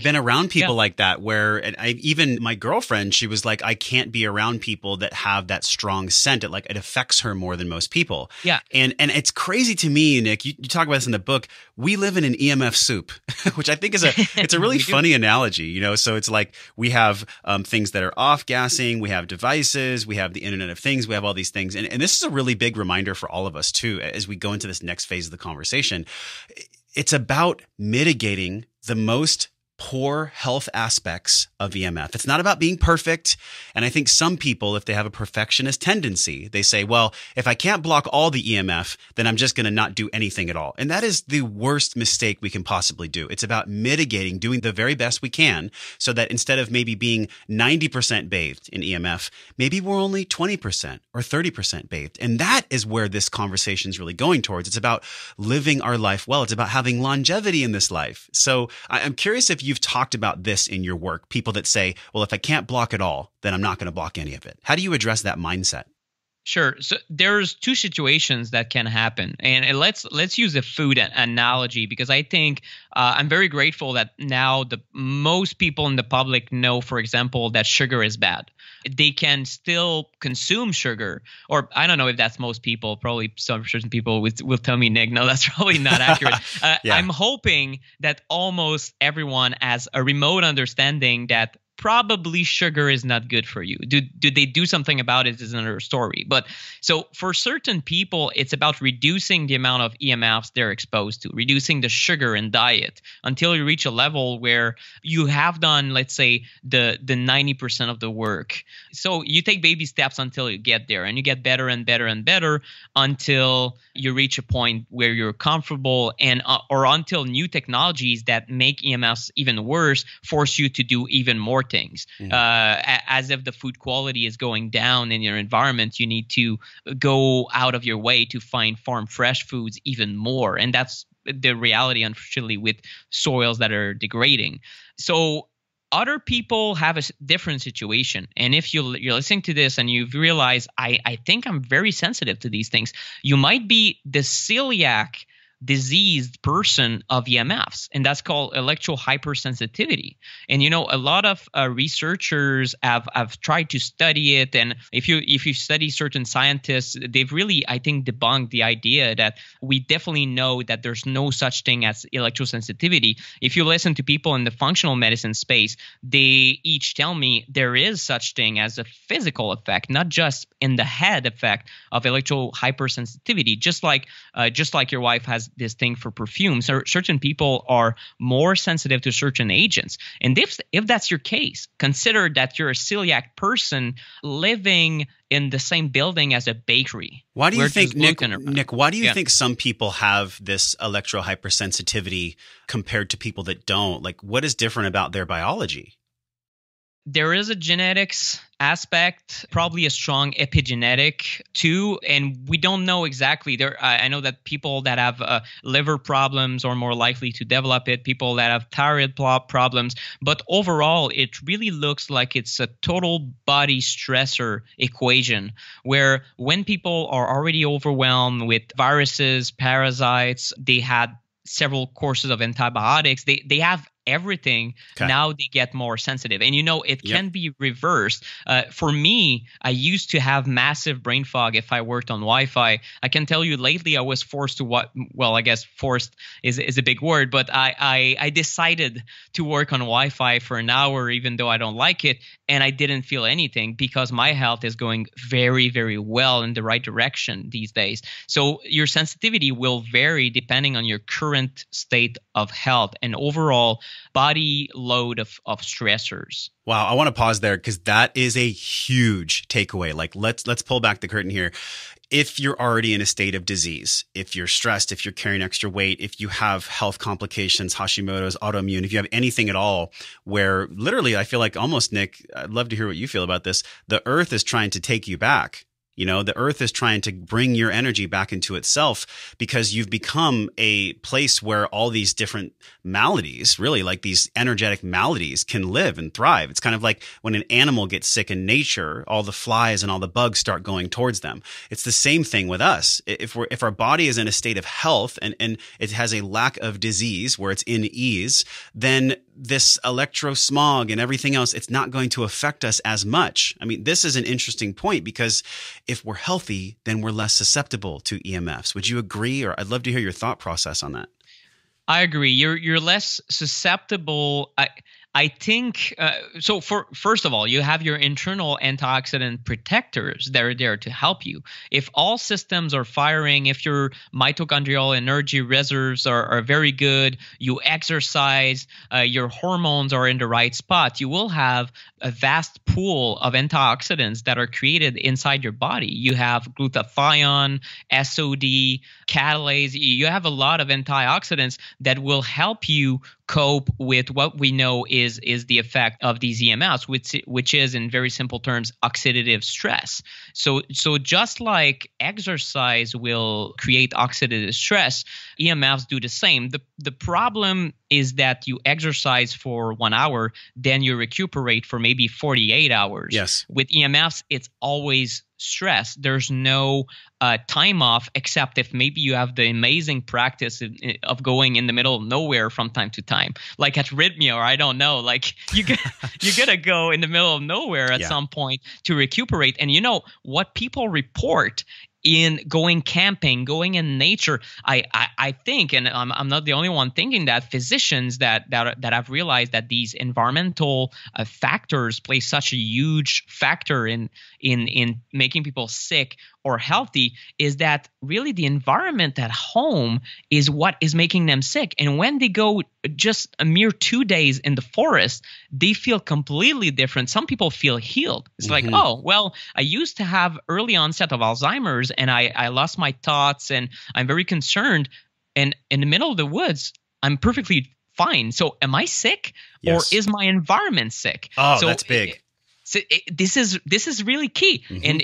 been around people like that, where even my girlfriend, she was like, I can't be around people that have that strong scent. It affects her more than most people. Yeah. And it's crazy to me, Nick, you talk about this in the book. We live in an EMF soup, which I think is it's a really funny analogy, so it's like we have things that are off gassing, we have devices, we have the Internet of Things, we have all these things. And this is a really big reminder for all of us too, as we go into this next phase of the conversation. It's about mitigating the most poor health aspects of EMF. It's not about being perfect. And I think some people, if they have a perfectionist tendency, they say, well, if I can't block all the EMF, then I'm just going to not do anything at all. And that is the worst mistake we can possibly do. It's about mitigating, doing the very best we can, so that instead of maybe being 90% bathed in EMF, maybe we're only 20% or 30% bathed. And that is where this conversation is really going towards. It's about living our life well. It's about having longevity in this life. So I'm curious if you've talked about this in your work, people that say, well, if I can't block it all, then I'm not going to block any of it. How do you address that mindset? Sure. So there's two situations that can happen, and let's use a food analogy, because I think I'm very grateful that now most people in the public know, for example, that sugar is bad. They can still consume sugar, or I don't know if that's most people. Probably some certain people will tell me, Nick, no, that's probably not accurate. I'm hoping that almost everyone has a remote understanding that probably sugar is not good for you. Do they do something about it is another story. But so for certain people, it's about reducing the amount of EMFs they're exposed to, reducing the sugar in diet until you reach a level where you have done, let's say, the 90% of the work. So you take baby steps until you get there, and you get better and better and better until you reach a point where you're comfortable, and or until new technologies that make EMFs even worse force you to do even more things. As if the food quality is going down in your environment, you need to go out of your way to find farm fresh foods even more. And that's the reality, unfortunately, with soils that are degrading. So other people have a different situation. And if you're listening to this and you've realized, I think I'm very sensitive to these things, you might be the celiac diseased person of EMFs, and that's called electro hypersensitivity. And a lot of researchers have tried to study it, and if you study certain scientists, they've really, I think, debunked the idea that we definitely know that there's no such thing as electrosensitivity. If you listen to people in the functional medicine space, they each tell me there is such thing as a physical effect, not just in the head effect of electro hypersensitivity. Just like your wife has this thing for perfume, so certain people are more sensitive to certain agents. And if that's your case, consider that you're a celiac person living in the same building as a bakery. Why do you think, Nick, why do you think some people have this electro hypersensitivity compared to people that don't? Like, what is different about their biology? There is a genetics aspect, probably a strong epigenetic too, and we don't know exactly. I know that people that have liver problems are more likely to develop it, people that have thyroid problems, but overall it really looks like it's a total body stressor equation, where when people are already overwhelmed with viruses, parasites, they had several courses of antibiotics, they have everything. Okay. Now they get more sensitive. And it can be reversed. For me, I used to have massive brain fog if I worked on Wi-Fi. I can tell you lately I was forced to I guess forced is a big word, but I decided to work on Wi-Fi for an hour even though I don't like it, and I didn't feel anything because my health is going very, very well in the right direction these days. So your sensitivity will vary depending on your current state of health and overall body load of stressors. Wow, I want to pause there because that is a huge takeaway. Like, let's pull back the curtain here. If you're already in a state of disease, if you're stressed, if you're carrying extra weight, if you have health complications, Hashimoto's, autoimmune, if you have anything at all where literally I feel like almost, Nick, I'd love to hear what you feel about this. The earth is trying to take you back. The earth is trying to bring your energy back into itself because you've become a place where all these different maladies, really like these energetic maladies, can live and thrive. It's kind of like when an animal gets sick in nature, all the flies and all the bugs start going towards them. It's the same thing with us. If our body is in a state of health and it has a lack of disease where it's in ease, then this electrosmog and everything else, it's not going to affect us as much. I mean, this is an interesting point because if we're healthy, then we're less susceptible to EMFs. Would you agree? Or I'd love to hear your thought process on that. I agree. You're less susceptible. I think so. First of all, you have your internal antioxidant protectors that are there to help you. If all systems are firing, if your mitochondrial energy reserves are very good, you exercise, your hormones are in the right spot, you will have a vast pool of antioxidants that are created inside your body. You have glutathione, SOD, catalase. You have a lot of antioxidants that will help you cope with what we know is the effect of these EMFs, which is in very simple terms oxidative stress. So just like exercise will create oxidative stress, EMFs do the same. The problem is that you exercise for 1 hour, then you recuperate for maybe 48 hours. Yes. With EMFs, it's always stress. There's no time off, except if maybe you have the amazing practice of going in the middle of nowhere from time to time, like at RHYTHMIA, or I don't know, like you gotta go in the middle of nowhere at some point to recuperate. And what people report in going camping, going in nature, I think, and I'm not the only one thinking that, physicians that have realized that these environmental factors play such a huge factor in making people sick or healthy, is that really the environment at home is what is making them sick. And when they go just a mere 2 days in the forest, they feel completely different. Some people feel healed. It's like, oh, well, I used to have early onset of Alzheimer's and I lost my thoughts and I'm very concerned. And in the middle of the woods, I'm perfectly fine. So am I sick or is my environment sick? Oh, so that's big. So this is really key. And,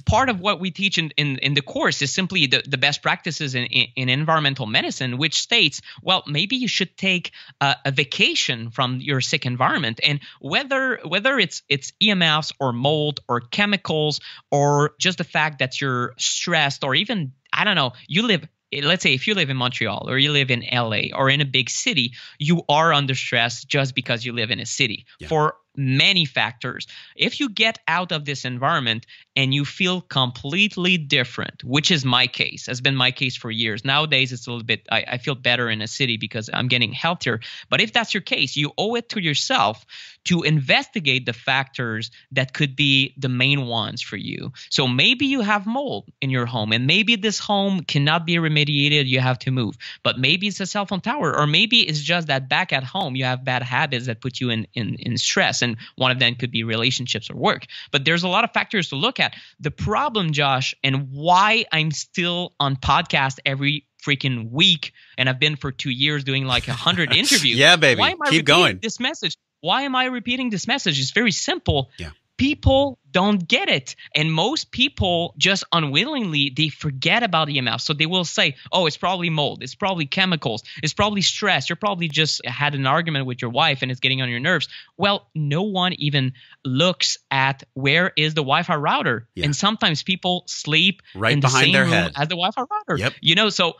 part of what we teach in the course is simply the best practices in environmental medicine, which states, well, maybe you should take a vacation from your sick environment. And whether it's EMFs or mold or chemicals or just the fact that you're stressed or even, I don't know, you live let's say if you live in Montreal or you live in LA or in a big city, you are under stress just because you live in a city for many factors. If you get out of this environment and you feel completely different, which is my case, has been my case for years. Nowadays, it's a little bit, I feel better in a city because I'm getting healthier. But if that's your case, you owe it to yourself to investigate the factors that could be the main ones for you. So maybe you have mold in your home, and maybe this home cannot be remediated. You have to move. But maybe it's a cell phone tower, or maybe it's just that back at home you have bad habits that put you in stress. And one of them could be relationships or work. But there's a lot of factors to look at. The problem, Josh, and why I'm still on podcast every freaking week, and I've been for 2 years doing like 100 interviews. Yeah, baby. Why am I Keep going. This message? Why am I repeating this message? It's very simple. Yeah. People don't get it. And most people just unwillingly, they forget about EMF. So they will say, oh, it's probably mold. It's probably chemicals. It's probably stress. You're probably just had an argument with your wife and it's getting on your nerves. Well, no one even looks at where is the Wi-Fi router. Yeah. And sometimes people sleep right in the behind same their room head as the Wi-Fi router. Yep. You know, so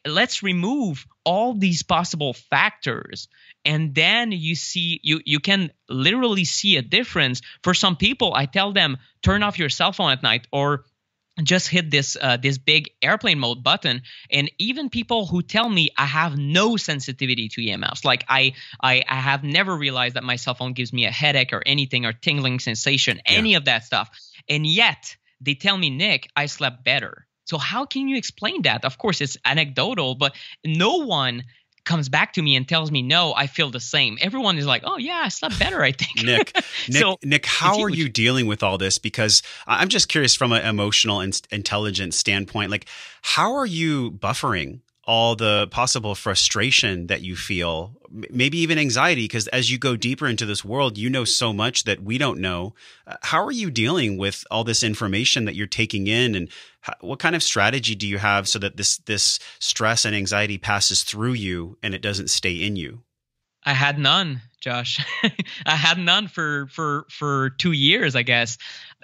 let's remove all these possible factors, and then you can literally see a difference. For some people, I tell them, turn off your cell phone at night, or just hit this big airplane mode button. And even people who tell me I have no sensitivity to EMFs, like I have never realized that my cell phone gives me a headache or anything, or tingling sensation, any of that stuff, and yet they tell me, Nick, I slept better. So how can you explain that? Of course, it's anecdotal, but no one comes back to me and tells me, no, I feel the same. Everyone is like, oh, yeah, I slept better, I think. Nick, how are you dealing with all this? Because I'm just curious from an emotional and intelligence standpoint, like how are you buffering all the possible frustration that you feel, maybe even anxiety, because as you go deeper into this world, you know so much that we don't know. How are you dealing with all this information that you're taking in, and what kind of strategy do you have so that this stress and anxiety passes through you and it doesn't stay in you? I had none, Josh. I had none for 2 years, I guess.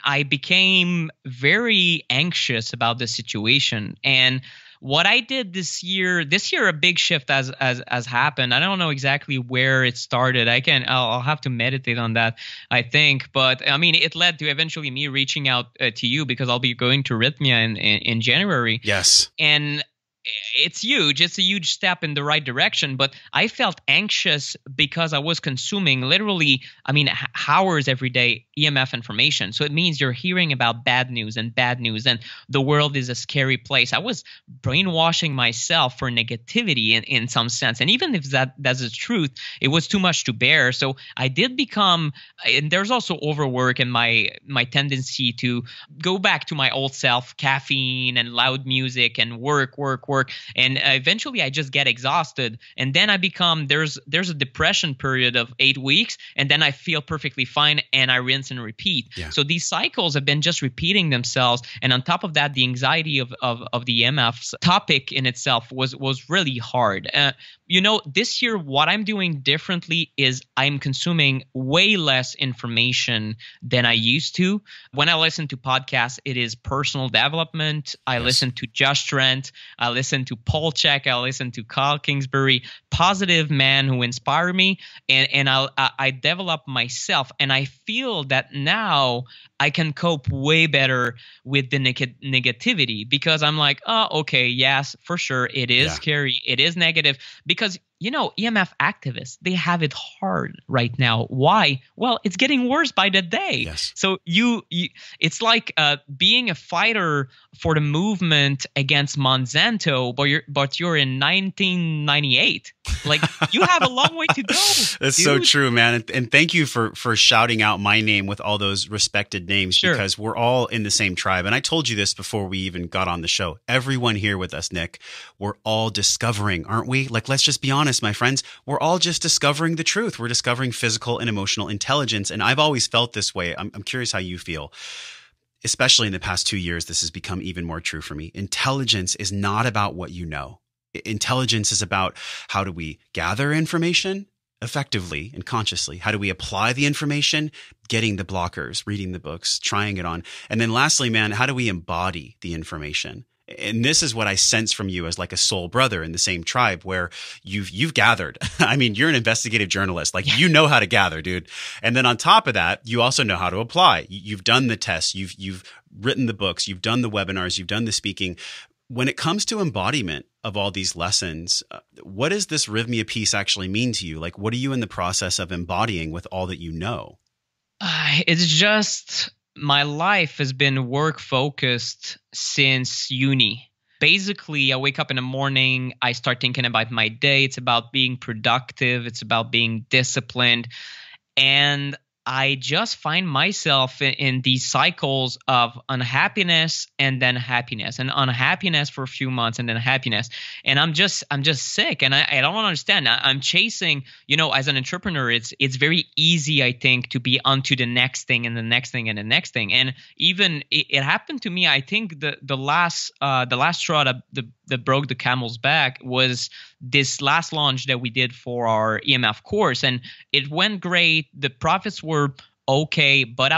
I became very anxious about the situation, and what I did this year, a big shift has happened. I don't know exactly where it started. I'll have to meditate on that, I think. But I mean, it led to eventually me reaching out to you, because I'll be going to Rhythmia in January. Yes. And it's huge. It's a huge step in the right direction. But I felt anxious because I was consuming literally, hours every day EMF information. So it means you're hearing about bad news, and the world is a scary place. I was brainwashing myself for negativity in some sense. And even if that's the truth, it was too much to bear. So I did become, and there's also overwork and my tendency to go back to my old self, caffeine and loud music and work. And eventually I just get exhausted. And then I become, there's a depression period of 8 weeks. And then I feel perfectly fine and I rinse and repeat. Yeah. So these cycles have been just repeating themselves. And on top of that, the anxiety of the EMFs topic in itself was really hard. This year, what I'm doing differently is I'm consuming way less information than I used to. When I listen to podcasts, it is personal development. I listen to Josh Trent. I listen to Paul Chek. I listen to Kyle Kingsbury, positive men who inspire me. And I develop myself. And I feel that now I can cope way better with the negativity, because I'm like, oh, okay, yes, for sure. It is scary. It is negative, because EMF activists, they have it hard right now. Why? Well, it's getting worse by the day. Yes. So it's like being a fighter for the movement against Monsanto, but you're in 1998. Like, you have a long way to go. That's so true, man. And thank you for shouting out my name with all those respected names, because we're all in the same tribe. And I told you this before we even got on the show. Everyone here with us, Nick, we're all discovering, aren't we? Like, let's just be honest, my friends. We're all just discovering the truth. We're discovering physical and emotional intelligence. And I've always felt this way. I'm curious how you feel. Especially in the past 2 years, this has become even more true for me. Intelligence is not about what you know. Intelligence is about how do we gather information effectively and consciously? How do we apply the information? Getting the blockers, reading the books, trying it on. And then lastly, man, how do we embody the information? And this is what I sense from you as like a soul brother in the same tribe, where you've gathered. I mean, you're an investigative journalist. Like, you know how to gather, dude. And then on top of that, you also know how to apply. You've done the tests, you've written the books, you've done the webinars, you've done the speaking. When it comes to embodiment of all these lessons, what does this Rhythmia piece actually mean to you? Like, what are you in the process of embodying with all that you know? It's just, my life has been work focused since uni. Basically, I wake up in the morning, I start thinking about my day. It's about being productive. It's about being disciplined. And I just find myself in these cycles of unhappiness and then happiness, and unhappiness for a few months and then happiness. And I'm just sick, and I don't understand. I'm chasing, as an entrepreneur, it's very easy, I think, to be onto the next thing and the next thing and the next thing. And even it happened to me. I think the last straw that broke the camel's back was this last launch that we did for our EMF course, and it went great. The profits were okay, but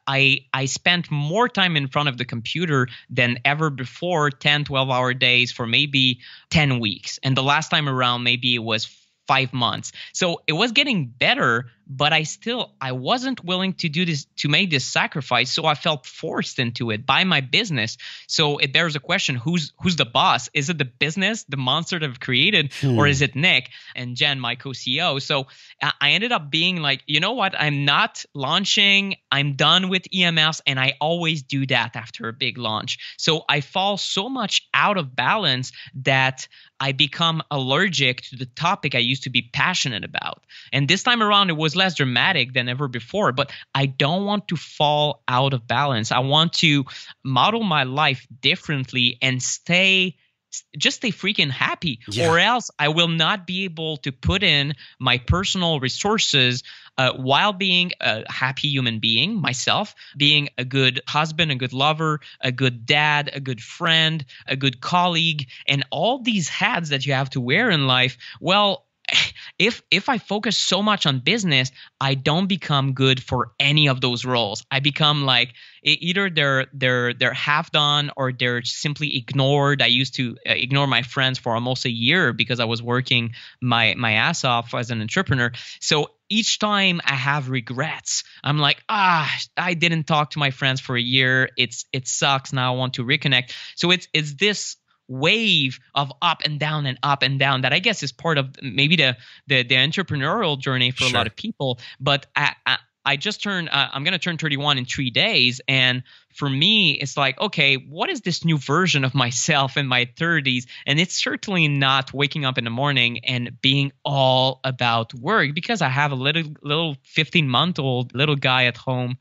I spent more time in front of the computer than ever before, 10, 12-hour days for maybe 10 weeks. And the last time around, maybe it was 5 months. So it was getting better, but I wasn't willing to do this, to make this sacrifice. So I felt forced into it by my business. So it bears a question: who's the boss? Is it the business, the monster that I've created, or is it Nick and Jen, my co-CEO? So I ended up being like, you know what? I'm not launching. I'm done with EMFs, and I always do that after a big launch. So I fall so much out of balance that I become allergic to the topic I used to be passionate about. And this time around, it was less dramatic than ever before, but I don't want to fall out of balance. I want to model my life differently and stay freaking happy, or else I will not be able to put in my personal resources while being a happy human being, myself, being a good husband, a good lover, a good dad, a good friend, a good colleague, and all these hats that you have to wear in life. Well, if I focus so much on business, I don't become good for any of those roles. I become like, either they're half done or they're simply ignored. I used to ignore my friends for almost a year because I was working my ass off as an entrepreneur. So each time I have regrets, I'm like, I didn't talk to my friends for a year. It sucks. Now I want to reconnect. So it's this wave of up and down that I guess is part of maybe the entrepreneurial journey for a lot of people. But I just turned, I'm going to turn 31 in 3 days. And for me, it's like, okay, what is this new version of myself in my 30s? And it's certainly not waking up in the morning and being all about work, because I have a little 15-month-old little guy at home,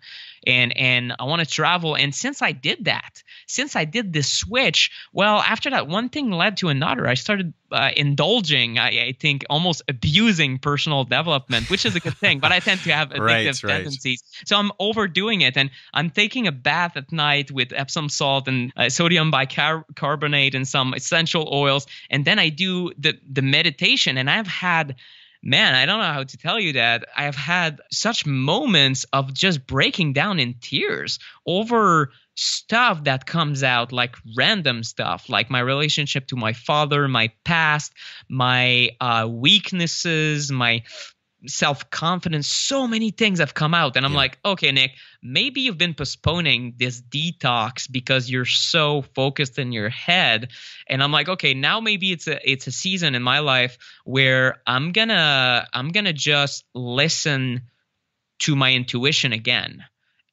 and I want to travel. And since I did this switch, well, after that, one thing led to another. I started indulging, I think almost abusing personal development, which is a good thing, but I tend to have addictive tendencies. So I'm overdoing it, and I'm taking a bath at night with Epsom salt and sodium bicarbonate and some essential oils. And then I do the meditation, and I've had, man, I don't know how to tell you that. I've had such moments of just breaking down in tears over stuff that comes out, like random stuff, like my relationship to my father, my past, my weaknesses, my self-confidence. So many things have come out, and I'm like, okay, Nick, maybe you've been postponing this detox because you're so focused in your head. And I'm like, okay, now maybe it's a season in my life where I'm gonna just listen to my intuition again.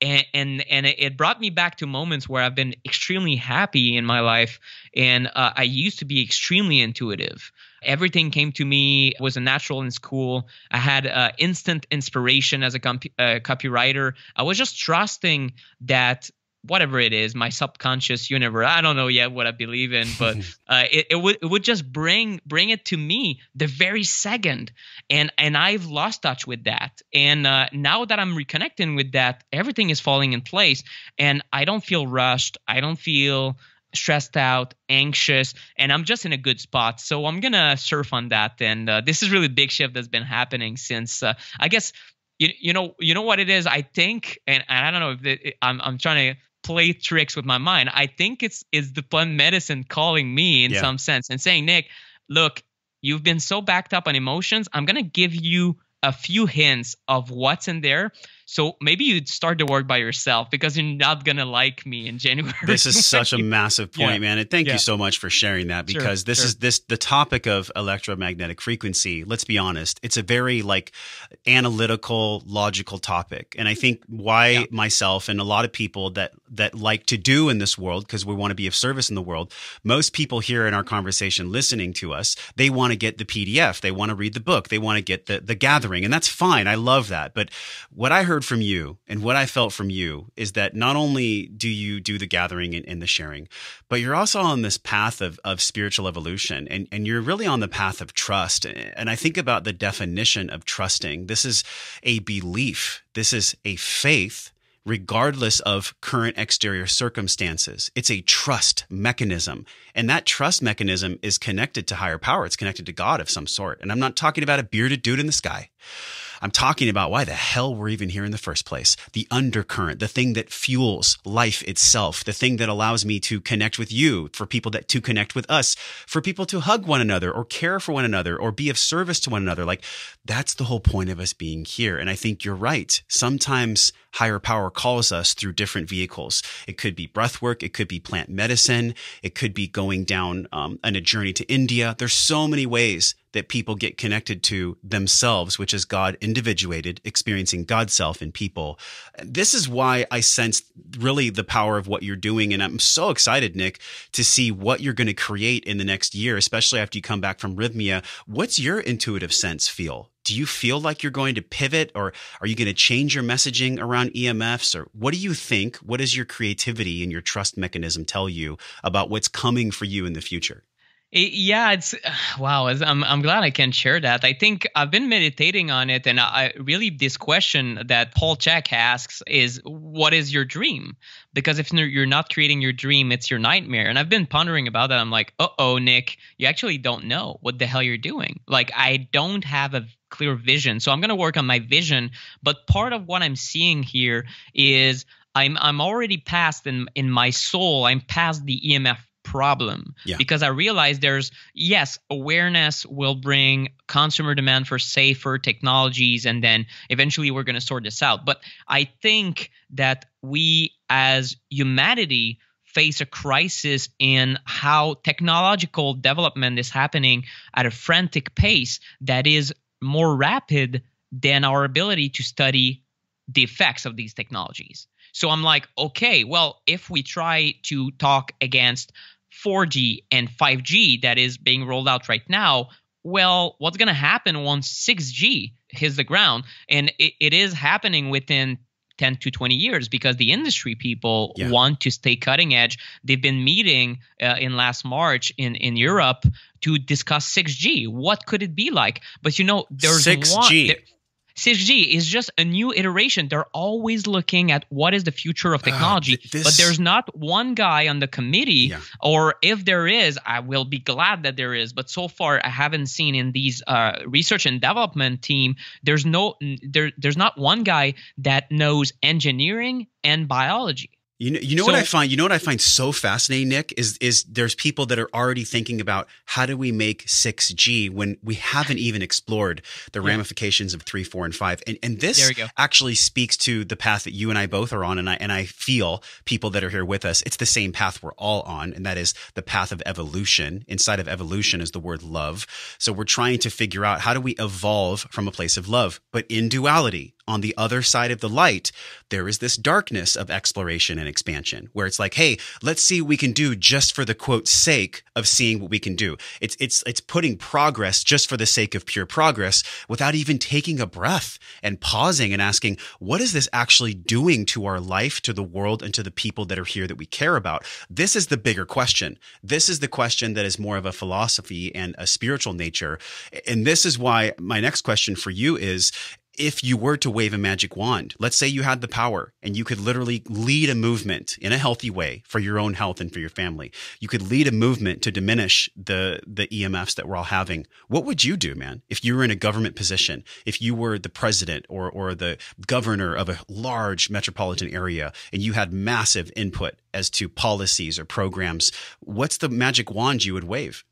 And it brought me back to moments where I've been extremely happy in my life, and I used to be extremely intuitive. Everything came to me, was a natural in school. I had instant inspiration as a copywriter. I was just trusting that whatever it is, my subconscious universe, I don't know yet what I believe in, but it would just bring it to me the very second. And I've lost touch with that. And now that I'm reconnecting with that, everything is falling in place, and I don't feel rushed. I don't feel stressed out, anxious, and I'm just in a good spot. So I'm gonna surf on that. And this is really a big shift that's been happening since I guess you know what it is. I think, and I don't know if I'm trying to play tricks with my mind. I think it's the plant medicine calling me in some sense and saying, Nick, look, you've been so backed up on emotions. I'm going to give you a few hints of what's in there. So maybe you'd start the work by yourself because you're not going to like me in January. This is such a massive point, man. And thank you so much for sharing that, because this is the topic of electromagnetic frequency. Let's be honest. It's a very like analytical, logical topic. And I think why myself and a lot of people that like to do in this world, because we want to be of service in the world, most people here in our conversation listening to us, they want to get the PDF. They want to read the book. They want to get the gathering. And that's fine. I love that. But what I heard from you and what I felt from you is that not only do you do the gathering and the sharing, but you're also on this path of spiritual evolution, and you're really on the path of trust. And I think about the definition of trusting. This is a belief. This is a faith regardless of current exterior circumstances. It's a trust mechanism. And that trust mechanism is connected to higher power. It's connected to God of some sort. And I'm not talking about a bearded dude in the sky. I'm talking about why the hell we're even here in the first place. The undercurrent, the thing that fuels life itself, the thing that allows me to connect with you, for people to connect with us, for people to hug one another or care for one another or be of service to one another. Like, that's the whole point of us being here. And I think you're right. Sometimes higher power calls us through different vehicles. It could be breath work. It could be plant medicine. It could be going down on a journey to India. There's so many ways that people get connected to themselves, which is God individuated, experiencing God's self in people. This is why I sense really the power of what you're doing. And I'm so excited, Nick, to see what you're going to create in the next year, especially after you come back from Rhythmia. What's your intuitive sense feel? Do you feel like you're going to pivot, or are you going to change your messaging around EMFs? Or what do you think? What does your creativity and your trust mechanism tell you about what's coming for you in the future? Yeah, it's wow. I'm glad I can share that. I think I've been meditating on it, and I really, this question that Paul Chek asks is, what is your dream? Because if you're not creating your dream, it's your nightmare. And I've been pondering about that. I'm like, Nick, you actually don't know what the hell you're doing. Like, I don't have a clear vision. So I'm going to work on my vision. But part of what I'm seeing here is I'm already past in my soul. I'm past the EMF problem, because I realize awareness will bring consumer demand for safer technologies, and then eventually we're going to sort this out. But I think that we as humanity face a crisis in how technological development is happening at a frantic pace that is more rapid than our ability to study the effects of these technologies. So I'm like, okay, well, if we try to talk against 4G and 5G that is being rolled out right now, well, what's going to happen once 6G hits the ground? And it is happening within 10 to 20 years, because the industry people want to stay cutting edge. They've been meeting in last March in Europe to discuss 6G. What could it be like? But there's 6G. 6G is just a new iteration. They're always looking at what is the future of technology. But there's not one guy on the committee, or if there is, I will be glad that there is. But so far, I haven't seen in these research and development team, there's not one guy that knows engineering and biology. What I find? What I find so fascinating, Nick, is there's people that are already thinking about how do we make 6G when we haven't even explored the ramifications of 3, 4, and 5. And this actually speaks to the path that you and I both are on. And I feel people that are here with us, it's the same path we're all on, and that is the path of evolution. Inside of evolution is the word love. So we're trying to figure out, how do we evolve from a place of love, but in duality. On the other side of the light, there is this darkness of exploration and expansion, where it's like, hey, let's see what we can do just for the quote sake of seeing what we can do. It's putting progress just for the sake of pure progress, without even taking a breath and pausing and asking, what is this actually doing to our life, to the world, and to the people that are here that we care about? This is the bigger question. This is the question that is more of a philosophy and a spiritual nature. And this is why my next question for you is, if you were to wave a magic wand, let's say you had the power and you could literally lead a movement in a healthy way for your own health and for your family. You could lead a movement to diminish the EMFs that we're all having. What would you do, man? If you were in a government position, if you were the president or the governor of a large metropolitan area and you had massive input as to policies or programs, what's the magic wand you would wave?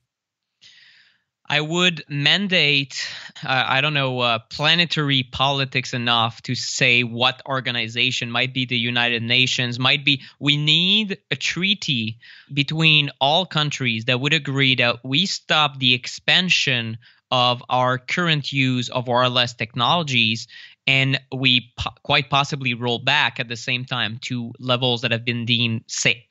I would mandate, planetary politics enough to say what organization might be the United Nations, we need a treaty between all countries that would agree that we stop the expansion of our current use of wireless technologies, and we quite possibly roll back at the same time to levels that have been deemed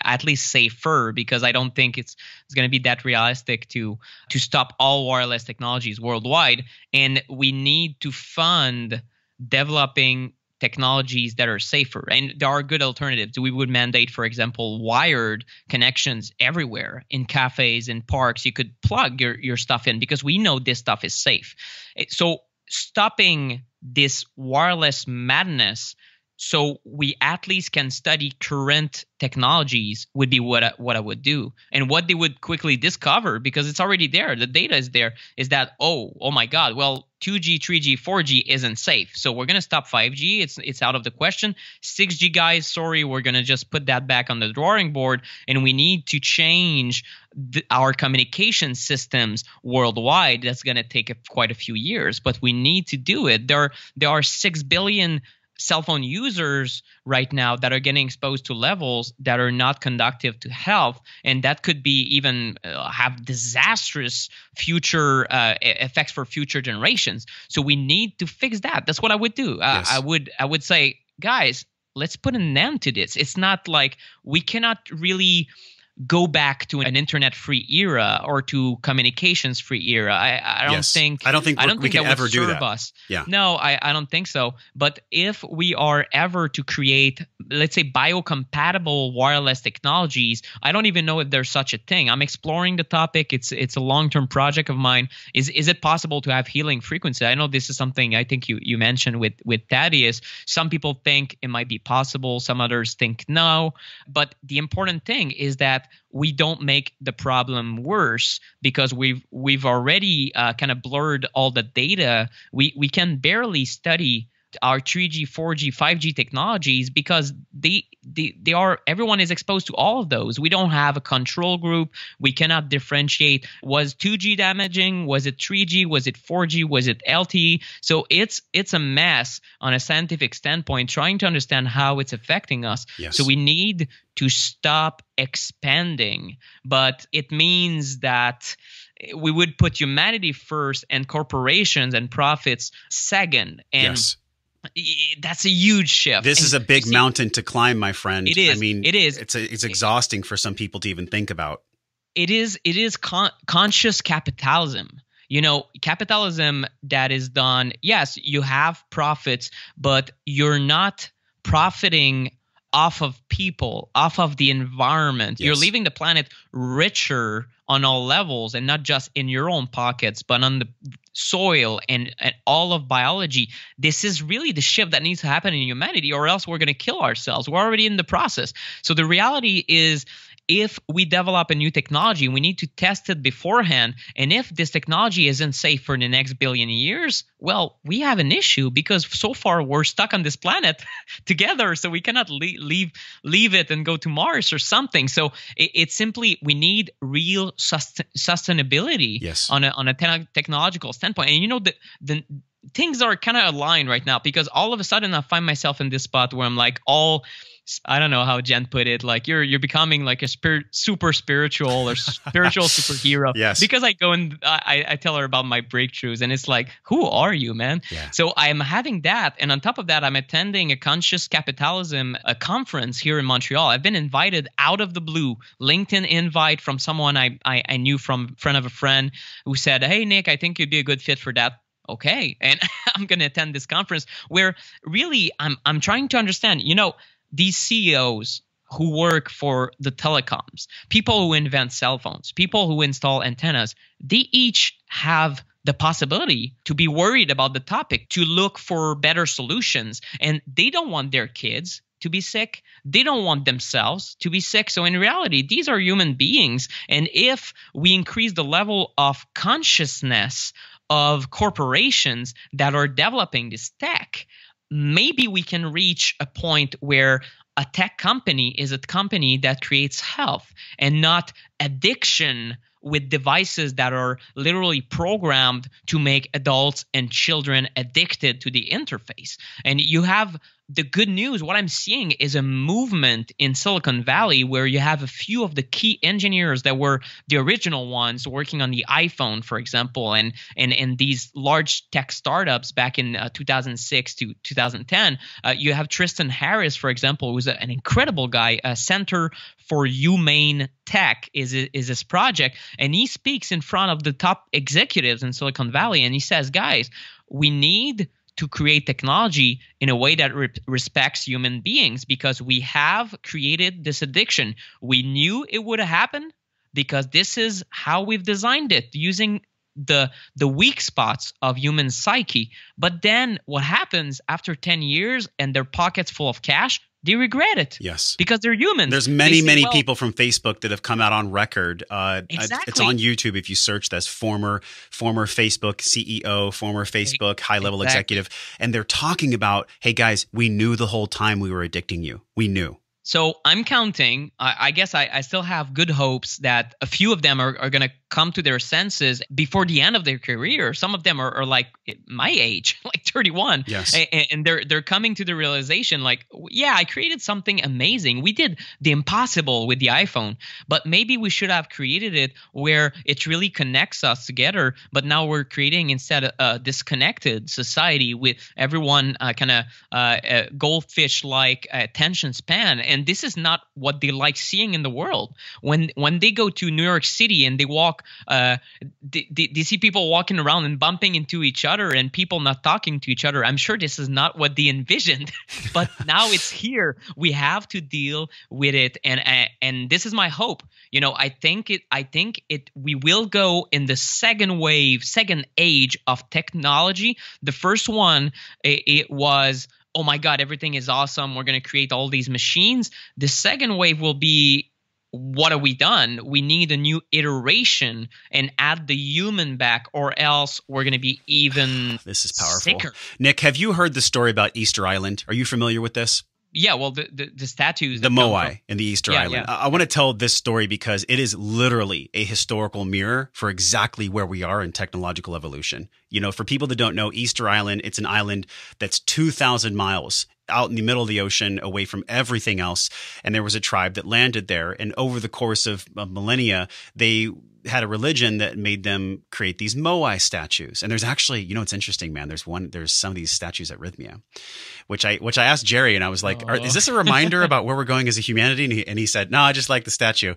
at least safer, because I don't think it's going to be that realistic to stop all wireless technologies worldwide. And we need to fund developing technologies that are safer. And there are good alternatives. We would mandate, for example, wired connections everywhere in cafes and parks. You could plug your stuff in because we know this stuff is safe. So stopping this wireless madness so we at least can study current technologies would be what I would do. And what they would quickly discover, because it's already there, the data is there, is that, oh my God, well, 2G, 3G, 4G isn't safe. So we're going to stop 5G. It's out of the question. 6G, guys, sorry, we're going to just put that back on the drawing board. And we need to change our communication systems worldwide. That's going to take quite a few years, but we need to do it. There are 6 billion cell phone users right now that are getting exposed to levels that are not conducive to health, and that could be even have disastrous future effects for future generations. So we need to fix that. That's what I would do. Yes. I would say, guys, let's put an end to this. It's not like we cannot really go back to an internet-free era or to communications-free era. I don't think we can ever do that. Us. Yeah. No, I don't think so. But if we are ever to create, let's say, biocompatible wireless technologies, I don't even know if there's such a thing. I'm exploring the topic. It's a long-term project of mine. Is it possible to have healing frequency? I know this is something I think you mentioned with Thaddeus. Some people think it might be possible. Some others think no. But the important thing is that we don't make the problem worse, because we've already kind of blurred all the data. We can barely study our 3G, 4G, 5G technologies because they are, everyone is exposed to all of those. We don't have a control group. We cannot differentiate. Was 2G damaging? Was it 3G? Was it 4G? Was it LTE? So it's a mess on a scientific standpoint, trying to understand how it's affecting us. Yes. So we need to stop expanding, but it means that we would put humanity first and corporations and profits second. And yes. That's a huge shift. This is a big mountain to climb, my friend. It is. I mean, it is. It's exhausting for some people to even think about. It is conscious capitalism. You know, capitalism that is done, yes, you have profits, but you're not profiting off of people, off of the environment. Yes. You're leaving the planet richer on all levels, and not just in your own pockets, but on the soil and all of biology. This is really the shift that needs to happen in humanity, or else we're going to kill ourselves. We're already in the process. So the reality is, if we develop a new technology, we need to test it beforehand. And if this technology isn't safe for the next billion years, well, we have an issue, because so far we're stuck on this planet together. So we cannot leave it and go to Mars or something. So it's simply, we need real sustainability. Yes. on a technological standpoint. And you know, the things are kind of aligned right now, because all of a sudden I find myself in this spot where I'm like, I don't know how Jen put it, like you're becoming like a super spiritual or spiritual superhero. Yes. Because I go and I tell her about my breakthroughs, and it's like, who are you, man? Yeah. So I'm having that, and on top of that, I'm attending a conscious capitalism conference here in Montreal. I've been invited out of the blue, LinkedIn invite from someone I knew from friend of a friend, who said, "Hey Nick, I think you'd be a good fit for that." Okay, and I'm going to attend this conference where really I'm trying to understand, you know, these CEOs who work for the telecoms, people who invent cell phones, people who install antennas, they each have the possibility to be worried about the topic, to look for better solutions. And they don't want their kids to be sick. They don't want themselves to be sick. So in reality, these are human beings. And if we increase the level of consciousness of corporations that are developing this tech, maybe we can reach a point where a tech company is a company that creates health and not addiction with devices that are literally programmed to make adults and children addicted to the interface. And you have the good news. What I'm seeing is a movement in Silicon Valley where you have a few of the key engineers that were the original ones working on the iPhone, for example, and these large tech startups back in 2006 to 2010. You have Tristan Harris, for example, who's an incredible guy. Center for Humane Tech is his project, and he speaks in front of the top executives in Silicon Valley, and he says, guys, we need to create technology in a way that respects human beings, because we have created this addiction. We knew it would happen because this is how we've designed it, using the weak spots of human psyche. But then what happens after 10 years and their pockets full of cash? They regret it. Yes. Because they're humans. There's many people from Facebook that have come out on record. Exactly. It's on YouTube if you search. That's former Facebook CEO, former Facebook high-level executive. And they're talking about, hey, guys, we knew the whole time we were addicting you. We knew. So I'm counting. I guess I still have good hopes that a few of them are going to come to their senses before the end of their career. Some of them are like my age, like 31. Yes. And they're coming to the realization like, yeah, I created something amazing. We did the impossible with the iPhone, but maybe we should have created it where it really connects us together. But now we're creating instead a disconnected society with everyone kind of goldfish-like attention span. And this is not what they like seeing in the world. When they go to New York City and they walk, they see people walking around and bumping into each other and people not talking to each other. I'm sure this is not what they envisioned, but now it's here. We have to deal with it, and this is my hope. You know, I think we will go in the second wave, second age of technology. The first one, it was, oh my God, everything is awesome. We're going to create all these machines. The second wave will be, what have we done? We need a new iteration and add the human back, or else we're going to be even This is powerful. sicker. Nick, have you heard the story about Easter Island? Are you familiar with this? Yeah, well, the statues. The Moai in the Easter Island. Yeah. I want to tell this story because it is literally a historical mirror for exactly where we are in technological evolution. You know, for people that don't know, Easter Island, it's an island that's 2,000 miles out in the middle of the ocean, away from everything else. And there was a tribe that landed there. And over the course of millennia, they had a religion that made them create these Moai statues. And there's actually, you know, it's interesting, man. There's some of these statues at Rhythmia, which I asked Jerry, and I was like, is this a reminder about where we're going as a humanity? And he said, no, I just like the statue.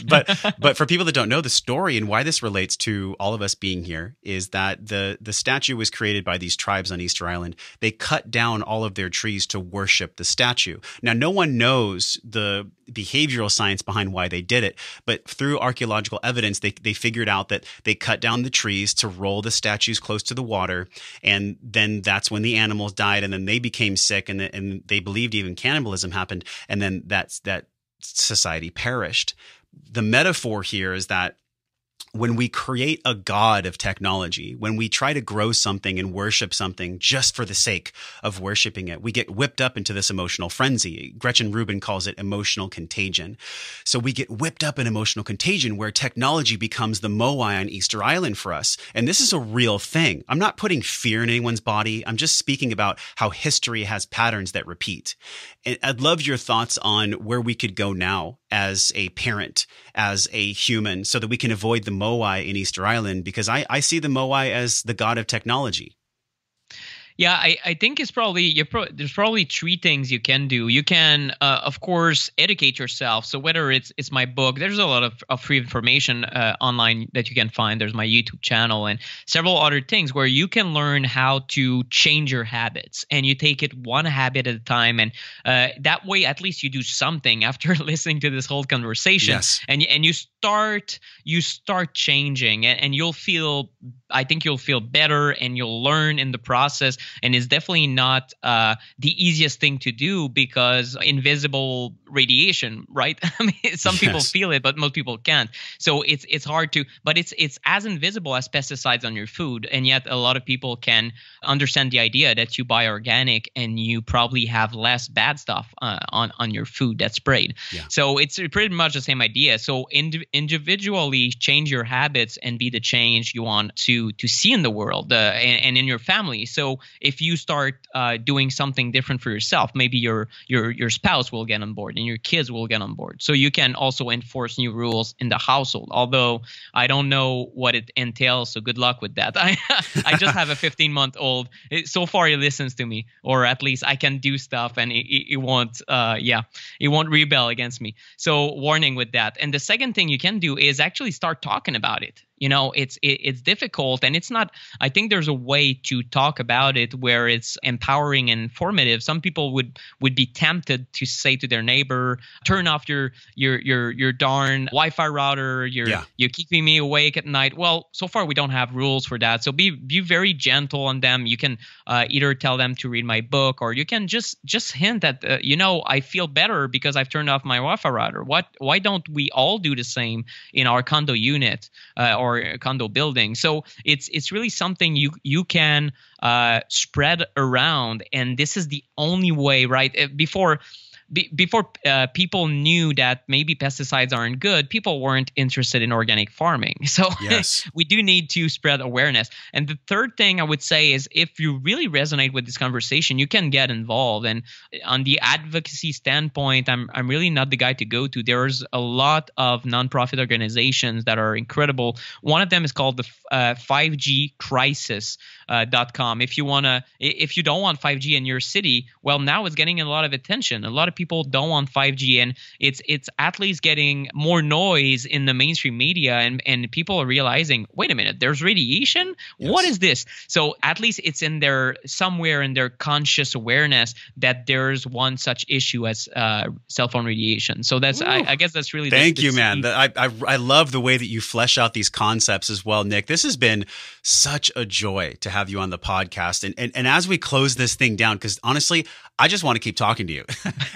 but for people that don't know the story and why this relates to all of us being here is that the statue was created by these tribes on Easter Island. They cut down all of their trees to worship the statue. Now, no one knows the behavioral science behind why they did it, but through archaeological evidence, they figured out that they cut down the trees to roll the statues close to the water, and then that's when the animals died, and then they became sick, and they believed even cannibalism happened, and then that society perished. The metaphor here is that when we create a god of technology, when we try to grow something and worship something just for the sake of worshiping it, we get whipped up into this emotional frenzy. Gretchen Rubin calls it emotional contagion. So we get whipped up in emotional contagion where technology becomes the Moai on Easter Island for us. And this is a real thing. I'm not putting fear in anyone's body. I'm just speaking about how history has patterns that repeat. And I'd love your thoughts on where we could go now as a parent, as a human, so that we can avoid the Moai in Easter Island, because I see the Moai as the god of technology. Yeah, I think it's probably there's probably three things you can do. You can, of course, educate yourself. So whether it's my book, there's a lot of free information online that you can find. There's my YouTube channel and several other things where you can learn how to change your habits, and you take it one habit at a time. And that way, at least you do something after listening to this whole conversation. Yes. And you start changing, and you'll feel, I think you'll feel better and you'll learn in the process. And it's definitely not the easiest thing to do because invisible radiation, right? I mean, some people feel it, but most people can't. So it's hard to, but it's as invisible as pesticides on your food. And yet a lot of people can understand the idea that you buy organic and you probably have less bad stuff on your food that's sprayed. Yeah. So it's pretty much the same idea. So individually change your habits and be the change you want to see in the world and in your family. So if you start doing something different for yourself, maybe your spouse will get on board and your kids will get on board. So you can also enforce new rules in the household. Although I don't know what it entails, so good luck with that. I just have a 15-month-old. So far, he listens to me, or at least I can do stuff, and it won't. It won't rebel against me. So warning with that. And the second thing you can do is actually start talking about it. You know, it's difficult, and it's not. I think there's a way to talk about it where it's empowering and informative. Some people would be tempted to say to their neighbor, "Turn off your darn Wi-Fi router. You're keeping me awake at night." Well, so far we don't have rules for that. So be very gentle on them. You can either tell them to read my book, or you can just hint that I feel better because I've turned off my Wi-Fi router. Why don't we all do the same in our condo unit or condo building? So it's really something you can spread around, and this is the only way, right? Before people knew that maybe pesticides aren't good, people weren't interested in organic farming. So we do need to spread awareness. And the third thing I would say is if you really resonate with this conversation, you can get involved. And on the advocacy standpoint, I'm really not the guy to go to. There's a lot of nonprofit organizations that are incredible. One of them is called the 5gcrisis.com. If you don't want 5G in your city, well, now it's getting a lot of attention. A lot of people don't want 5G, and it's at least getting more noise in the mainstream media, and people are realizing, wait a minute, there's radiation? Yes. What is this? So at least it's in their somewhere in their conscious awareness that there's one such issue as cell phone radiation. So that's I guess that's really thank you, man. I love the way that you flesh out these concepts as well, Nick. This has been such a joy to have you on the podcast, and as we close this thing down, because honestly, I just want to keep talking to you.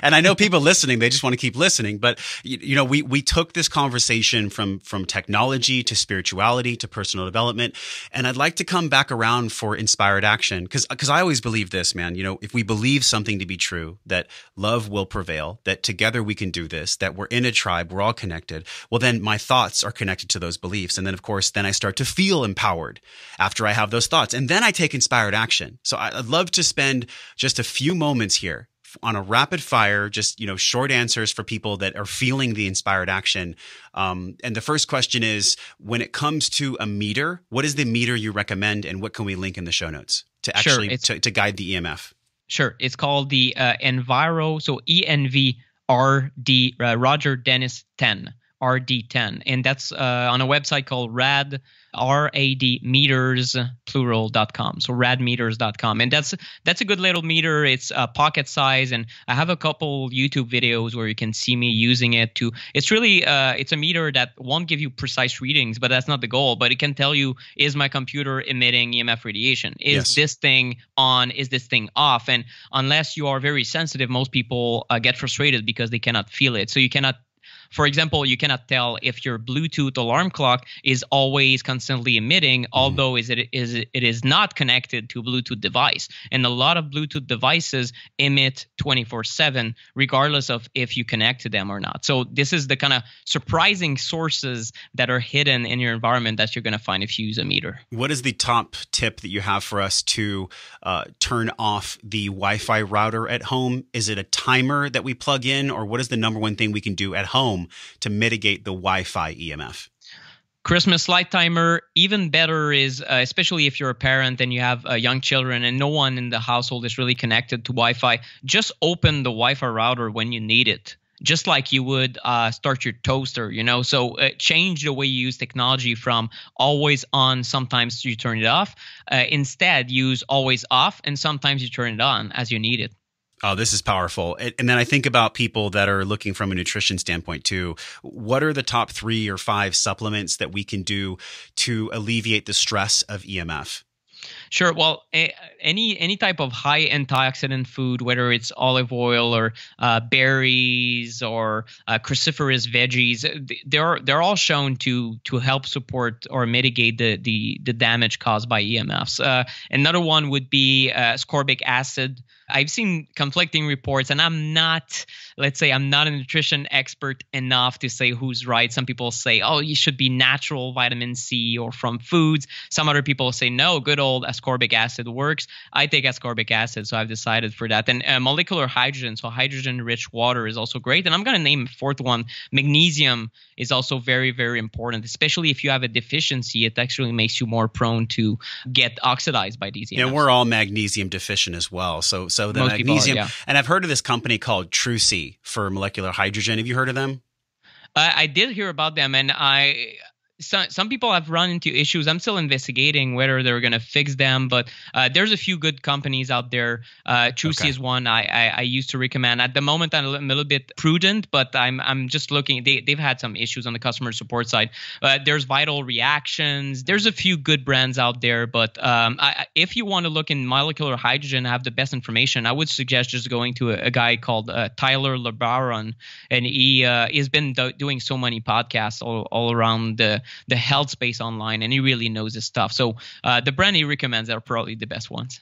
And I know people listening, they just want to keep listening. But, we took this conversation from technology to spirituality to personal development. And I'd like to come back around for inspired action because I always believe this, man. If we believe something to be true, that love will prevail, that together we can do this, that we're in a tribe, we're all connected. Well, then my thoughts are connected to those beliefs. And then, of course, I start to feel empowered after I have those thoughts. And then I take inspired action. So I'd love to spend just a few moments here on a rapid fire, just, short answers for people that are feeling the inspired action. And the first question is, when it comes to a meter, what is the meter you recommend and what can we link in the show notes to actually to guide the EMF? Sure. It's called the Enviro. So ENVRD, Roger Dennis 10. RD10, and that's on a website called radmeters.plural.com. So radmeters.com, and that's a good little meter. It's pocket size, and I have a couple YouTube videos where you can see me using it to. It's really it's a meter that won't give you precise readings, but that's not the goal. But it can tell you, is my computer emitting EMF radiation? Is this thing on? Is this thing off? And unless you are very sensitive, most people get frustrated because they cannot feel it. So you cannot. For example, you cannot tell if your Bluetooth alarm clock is always constantly emitting, although it is not connected to a Bluetooth device. And a lot of Bluetooth devices emit 24/7, regardless of if you connect to them or not. So this is the kind of surprising sources that are hidden in your environment that you're going to find if you use a meter. What is the top tip that you have for us to turn off the Wi-Fi router at home? Is it a timer that we plug in, or what is the number one thing we can do at home to mitigate the Wi-Fi EMF? Christmas light timer. Even better is, especially if you're a parent and you have young children and no one in the household is really connected to Wi-Fi, just open the Wi-Fi router when you need it. Just like you would start your toaster, So change the way you use technology from always on, sometimes you turn it off. Instead, use always off, and sometimes you turn it on as you need it. Oh, this is powerful. And then I think about people that are looking from a nutrition standpoint too. What are the top 3 or 5 supplements that we can do to alleviate the stress of EMF? Sure. Well, any type of high antioxidant food, whether it's olive oil or berries or cruciferous veggies, they're all shown to help support or mitigate the damage caused by EMFs. Another one would be ascorbic acid. I've seen conflicting reports, and I'm not a nutrition expert enough to say who's right. Some people say, oh, you should be natural vitamin C or from foods. Some other people say, no, good old ascorbic acid works. I take ascorbic acid, so I've decided for that. And molecular hydrogen, so hydrogen-rich water is also great. And I'm going to name a fourth one. Magnesium is also very, very important, especially if you have a deficiency. It actually makes you more prone to get oxidized by these EMFs. And we're all magnesium deficient as well. So the Most magnesium, people are, yeah. And I've heard of this company called Trucy for molecular hydrogen. Have you heard of them? I did hear about them, and some people have run into issues. I'm still investigating whether they're going to fix them, but there's a few good companies out there. Trucy is one I used to recommend. At the moment, I'm a little bit prudent, but I'm just looking. They've had some issues on the customer support side. There's Vital Reactions. There's a few good brands out there, but if you want to look in molecular hydrogen, have the best information, I would suggest just going to a guy called Tyler LeBaron, and he's been doing so many podcasts all around the health space online, and he really knows his stuff. So the brand he recommends are probably the best ones.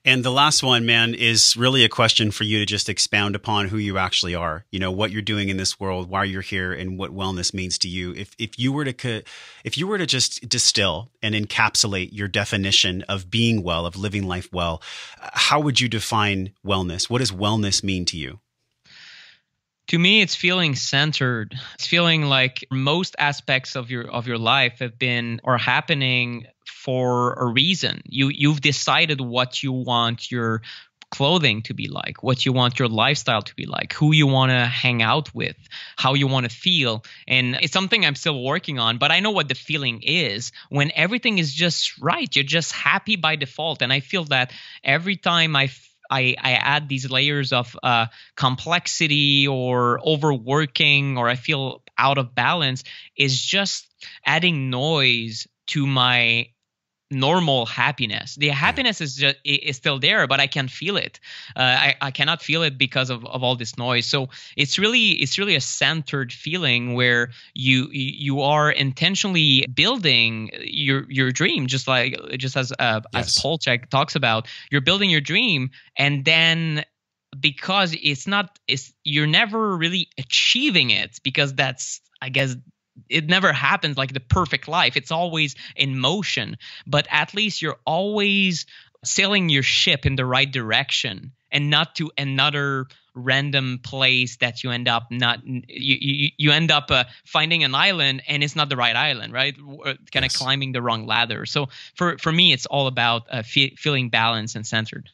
And the last one, man, is really a question for you to just expound upon who you actually are. You know, what you're doing in this world, why you're here, and what wellness means to you. If you were to just distill and encapsulate your definition of being well, of living life well, how would you define wellness? What does wellness mean to you? To me, it's feeling centered. It's feeling like most aspects of your life have been or happening for a reason. You've decided what you want your clothing to be like, what you want your lifestyle to be like, who you want to hang out with, how you want to feel. And it's something I'm still working on, but I know what the feeling is when everything is just right. You're just happy by default. And I feel that every time I add these layers of complexity or overworking, or I feel out of balance, is just adding noise to my normal happiness. The happiness is still there, but I can't feel it. I cannot feel it because of all this noise. So it's really a centered feeling where you are intentionally building your dream, just as Paul Chek talks about. You're building your dream, and then because you're never really achieving it, because that's, I guess, it never happens like the perfect life. It's always in motion, but at least you're always sailing your ship in the right direction, and not to another random place that you end up finding an island, and it's not the right island, right? Kind of climbing the wrong ladder. So for me, it's all about feeling balanced and centered.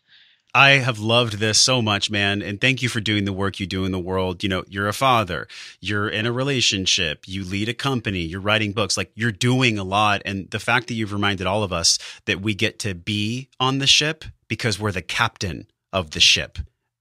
I have loved this so much, man. And thank you for doing the work you do in the world. You know, you're a father, you're in a relationship, you lead a company, you're writing books, like you're doing a lot. And the fact that you've reminded all of us that we get to be on the ship because we're the captain of the ship.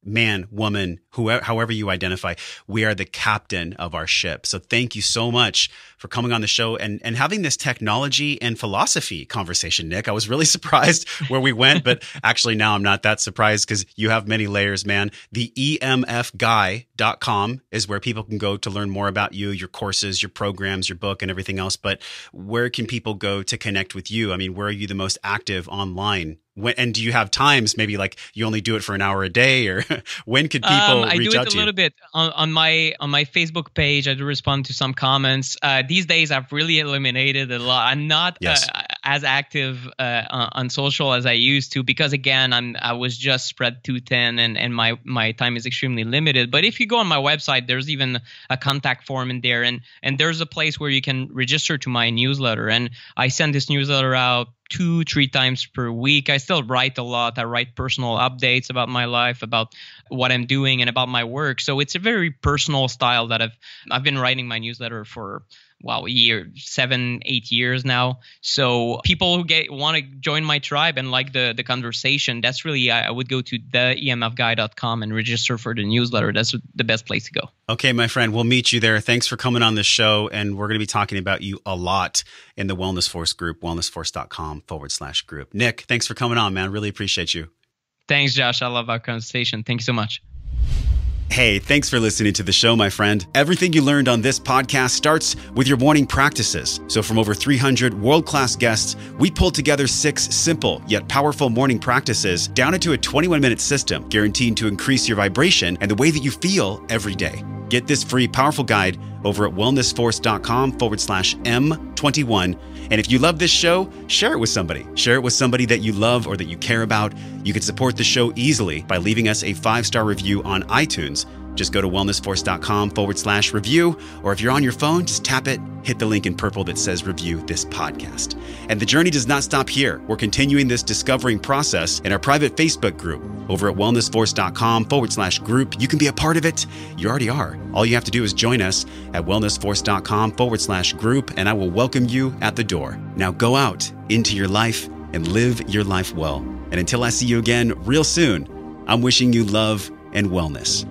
Man, woman, whoever, however you identify, we are the captain of our ship. So thank you so much for coming on the show and having this technology and philosophy conversation, Nick. I was really surprised where we went, but actually now I'm not that surprised because you have many layers, man. The EMFguy.com is where people can go to learn more about you, your courses, your programs, your book, and everything else. But where can people go to connect with you? I mean, where are you the most active online? And do you have times, maybe like you only do it for an hour a day, or when could people reach out to you? I do it a little bit on my Facebook page. I do respond to some comments. These days, I've really eliminated a lot. I'm not as active on social as I used to, because again, I was just spread too thin, and my time is extremely limited. But if you go on my website, there's even a contact form in there, and there's a place where you can register to my newsletter, and I send this newsletter out 2-3 times per week. I still write a lot. I write personal updates about my life, about what I'm doing, and about my work. So it's a very personal style that I've been writing my newsletter for year 7, 8 years now. So people who want to join my tribe and like the conversation, that's really, I would go to theemfguy.com and register for the newsletter. That's the best place to go. Okay, my friend, we'll meet you there. Thanks for coming on the show. And we're going to be talking about you a lot in the Wellness Force group, wellnessforce.com/group. Nick, thanks for coming on, man. Really appreciate you. Thanks, Josh. I love our conversation. Thank you so much. Hey, thanks for listening to the show, my friend. Everything you learned on this podcast starts with your morning practices. So from over 300 world-class guests, we pulled together 6 simple yet powerful morning practices down into a 21-minute system, guaranteed to increase your vibration and the way that you feel every day. Get this free, powerful guide over at wellnessforce.com/M21. And if you love this show, share it with somebody. Share it with somebody that you love or that you care about. You can support the show easily by leaving us a 5-star review on iTunes. Just go to wellnessforce.com/review, or if you're on your phone, just tap it, hit the link in purple that says review this podcast. And the journey does not stop here. We're continuing this discovering process in our private Facebook group over at wellnessforce.com/group. You can be a part of it. You already are. All you have to do is join us at wellnessforce.com/group, and I will welcome you at the door. Now go out into your life and live your life well. And until I see you again real soon, I'm wishing you love and wellness.